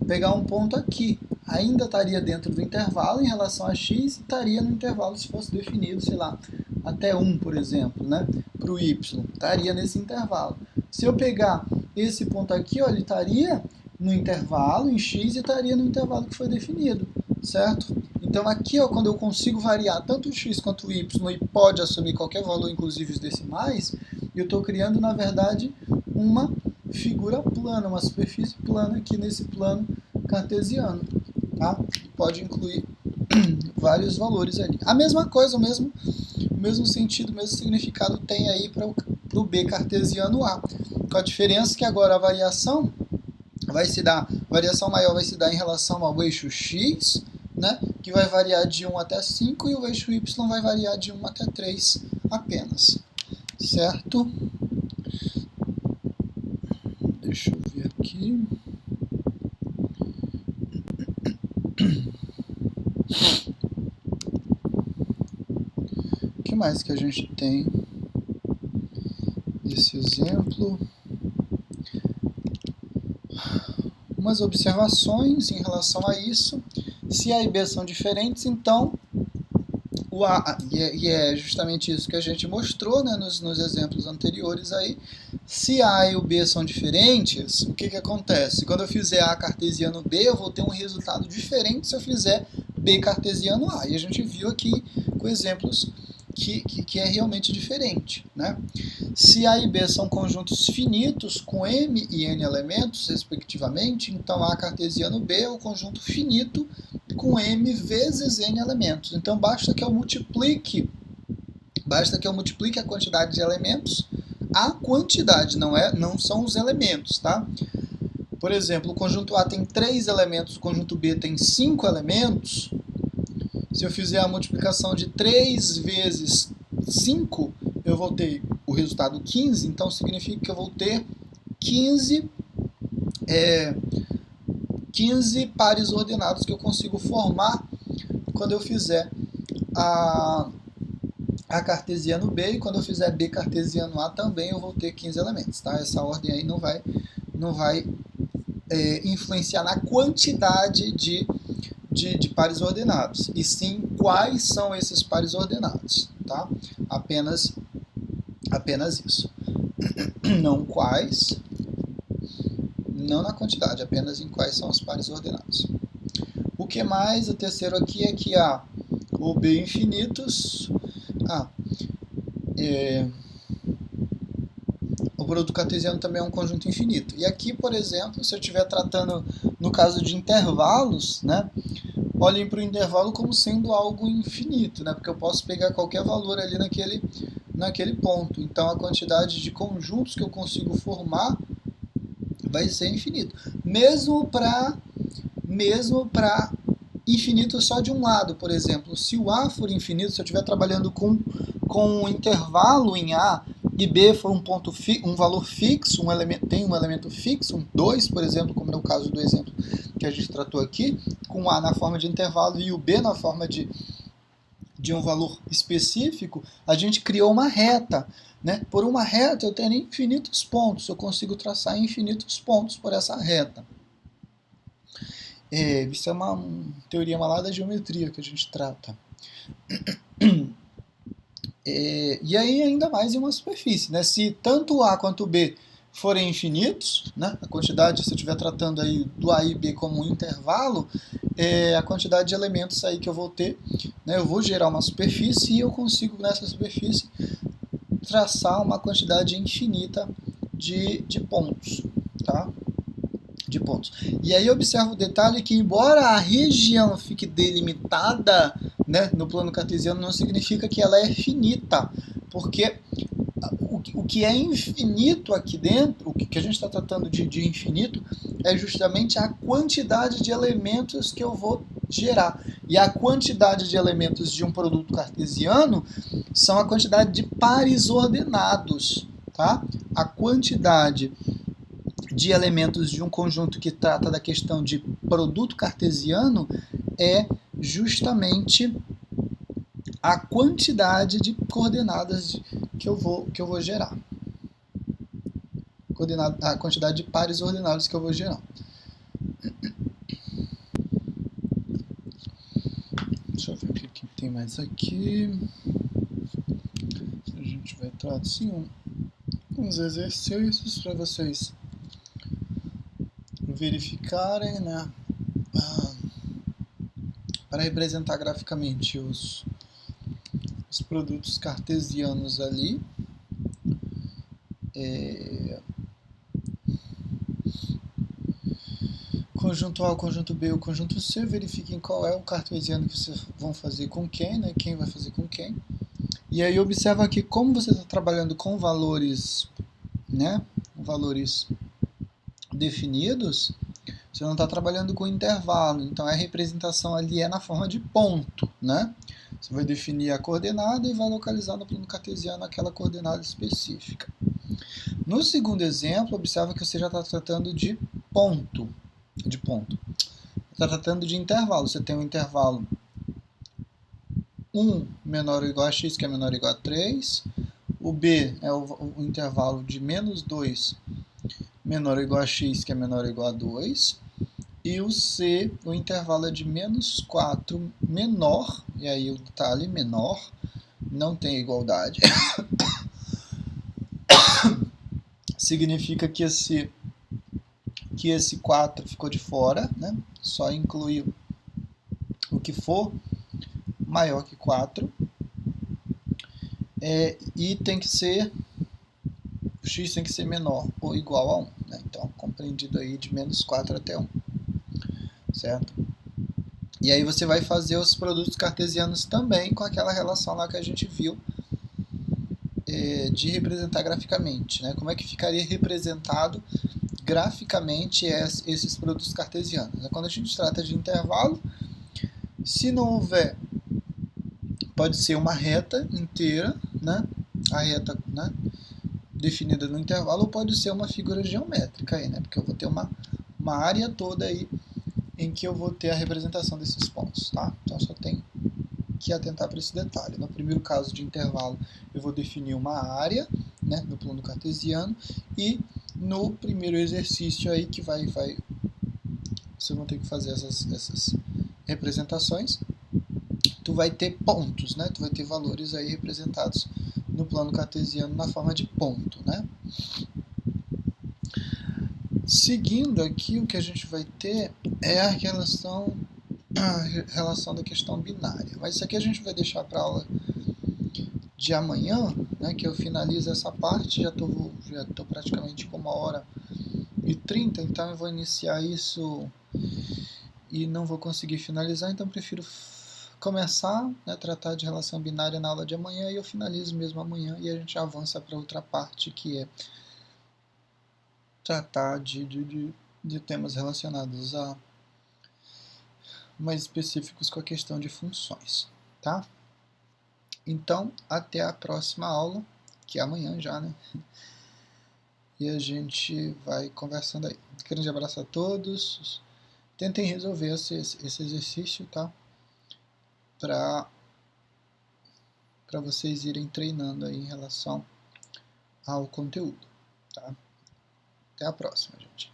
pegar um ponto aqui. Ainda estaria dentro do intervalo em relação a x e estaria no intervalo se fosse definido, sei lá, até 1, por exemplo, né? Para o y, estaria nesse intervalo. Se eu pegar esse ponto aqui, ó, ele estaria no intervalo em x e estaria no intervalo que foi definido, certo? Então aqui, ó, quando eu consigo variar tanto o x quanto o y e pode assumir qualquer valor, inclusive os decimais, eu estou criando, na verdade, uma figura plana, uma superfície plana aqui nesse plano cartesiano, tá? Pode incluir vários valores ali. A mesma coisa, o mesmo sentido, o mesmo significado tem aí para o B cartesiano A, com a diferença que agora a variação maior vai se dar em relação ao eixo x, né, que vai variar de 1 até 5, e o eixo y vai variar de 1 até 3 apenas, certo? Deixa eu ver aqui. O que mais que a gente tem nesse exemplo? Umas observações em relação a isso. Se A e B são diferentes, então o A, e é justamente isso que a gente mostrou, né, nos exemplos anteriores aí. Se A e o B são diferentes, o que acontece? Quando eu fizer A cartesiano B, eu vou ter um resultado diferente se eu fizer B cartesiano A. E a gente viu aqui com exemplos que é realmente diferente, né? Se A e B são conjuntos finitos com M e N elementos, respectivamente, então A cartesiano B é o conjunto finito com M vezes N elementos. Então basta que eu multiplique a quantidade de elementos. A quantidade, não são os elementos, tá? Por exemplo, o conjunto A tem 3 elementos, o conjunto B tem 5 elementos. Se eu fizer a multiplicação de 3 vezes 5, eu vou ter o resultado 15, então significa que eu vou ter 15 pares ordenados que eu consigo formar quando eu fizer a cartesiano B, e quando eu fizer B cartesiano A também eu vou ter 15 elementos, tá? Essa ordem aí não vai influenciar na quantidade de pares ordenados, e sim quais são esses pares ordenados, tá? Apenas isso. Não quais, não na quantidade, apenas em quais são os pares ordenados. O que mais? O terceiro aqui é que A ou B infinitos. O produto cartesiano também é um conjunto infinito. E aqui, por exemplo, se eu estiver tratando no caso de intervalos, né, olhem para o intervalo como sendo algo infinito, né, porque eu posso pegar qualquer valor ali naquele ponto. Então a quantidade de conjuntos que eu consigo formar vai ser infinito. Mesmo para infinito só de um lado, por exemplo. Se o A for infinito, se eu estiver trabalhando com um intervalo em A e B for um valor fixo, tem um elemento fixo, um 2, por exemplo, como é o caso do exemplo que a gente tratou aqui, com A na forma de intervalo e o B na forma de um valor específico, a gente criou uma reta, né? Por uma reta eu tenho infinitos pontos, eu consigo traçar infinitos pontos por essa reta. Isso é uma teoria malada da geometria que a gente trata. E aí ainda mais em uma superfície, né? Se tanto o A quanto o B forem infinitos, né? A quantidade, se eu estiver tratando aí do A e B como um intervalo, a quantidade de elementos aí que eu vou ter, né? Eu vou gerar uma superfície e eu consigo nessa superfície traçar uma quantidade infinita de pontos, tá? De pontos. E aí observa o detalhe que, embora a região fique delimitada, né, no plano cartesiano, não significa que ela é finita, porque o que é infinito aqui dentro, o que a gente está tratando de infinito, é justamente a quantidade de elementos que eu vou gerar. E a quantidade de elementos de um produto cartesiano são a quantidade de pares ordenados, tá? A quantidade de elementos de um conjunto que trata da questão de produto cartesiano é justamente a quantidade de coordenadas que eu vou gerar. A quantidade de pares ordenados que eu vou gerar. tem mais aqui? A gente vai trazer uns exercícios para vocês verificarem, né? Para representar graficamente os produtos cartesianos ali. Conjunto A, o conjunto B, o conjunto C, verifiquem qual é o cartesiano que vocês vão fazer com quem, né? Quem vai fazer com quem. E aí observa que como você está trabalhando com valores, né? Valores definidos, você não está trabalhando com intervalo, então a representação ali é na forma de ponto, né? Você vai definir a coordenada e vai localizar no plano cartesiano aquela coordenada específica. No segundo exemplo, observa que você já está tratando de ponto. Está tratando de intervalo. Você tem um intervalo 1 menor ou igual a x, que é menor ou igual a 3. O B é o intervalo de menos 2 menor ou igual a x, que é menor ou igual a 2. E o C, o intervalo é de menos 4 menor, e aí o detalhe menor, não tem igualdade. Significa que esse 4 ficou de fora, né? Só inclui o que for maior que 4. E tem que ser, o x tem que ser menor ou igual a 1. Né? Então, compreendido aí de menos 4 até 1. Certo? E aí você vai fazer os produtos cartesianos também com aquela relação lá que a gente viu de representar graficamente. Né? Como é que ficaria representado graficamente esses produtos cartesianos? Quando a gente trata de intervalo, se não houver, pode ser uma reta inteira, né? A reta, né? Definida no intervalo, ou pode ser uma figura geométrica aí, né? Porque eu vou ter uma área toda aí em que eu vou ter a representação desses pontos, tá? Então só tem que atentar para esse detalhe. No primeiro caso de intervalo, eu vou definir uma área, né, no plano cartesiano, e no primeiro exercício aí que vocês vão ter que fazer essas representações, tu vai ter pontos, né? Tu vai ter valores aí representados no plano cartesiano na forma de ponto, né? Seguindo aqui, o que a gente vai ter é a relação da questão binária. Mas isso aqui a gente vai deixar para a aula de amanhã, né, que eu finalizo essa parte, já estou praticamente com 1h30, então eu vou iniciar isso e não vou conseguir finalizar, então prefiro começar, né, tratar de relação binária na aula de amanhã e eu finalizo mesmo amanhã e a gente avança para outra parte que é tratar de temas relacionados a mais específicos com a questão de funções, tá? Então, até a próxima aula, que é amanhã já, né? E a gente vai conversando aí. Um grande abraço a todos. Tentem resolver esse exercício, tá? Para vocês irem treinando aí em relação ao conteúdo, tá? Até a próxima, gente.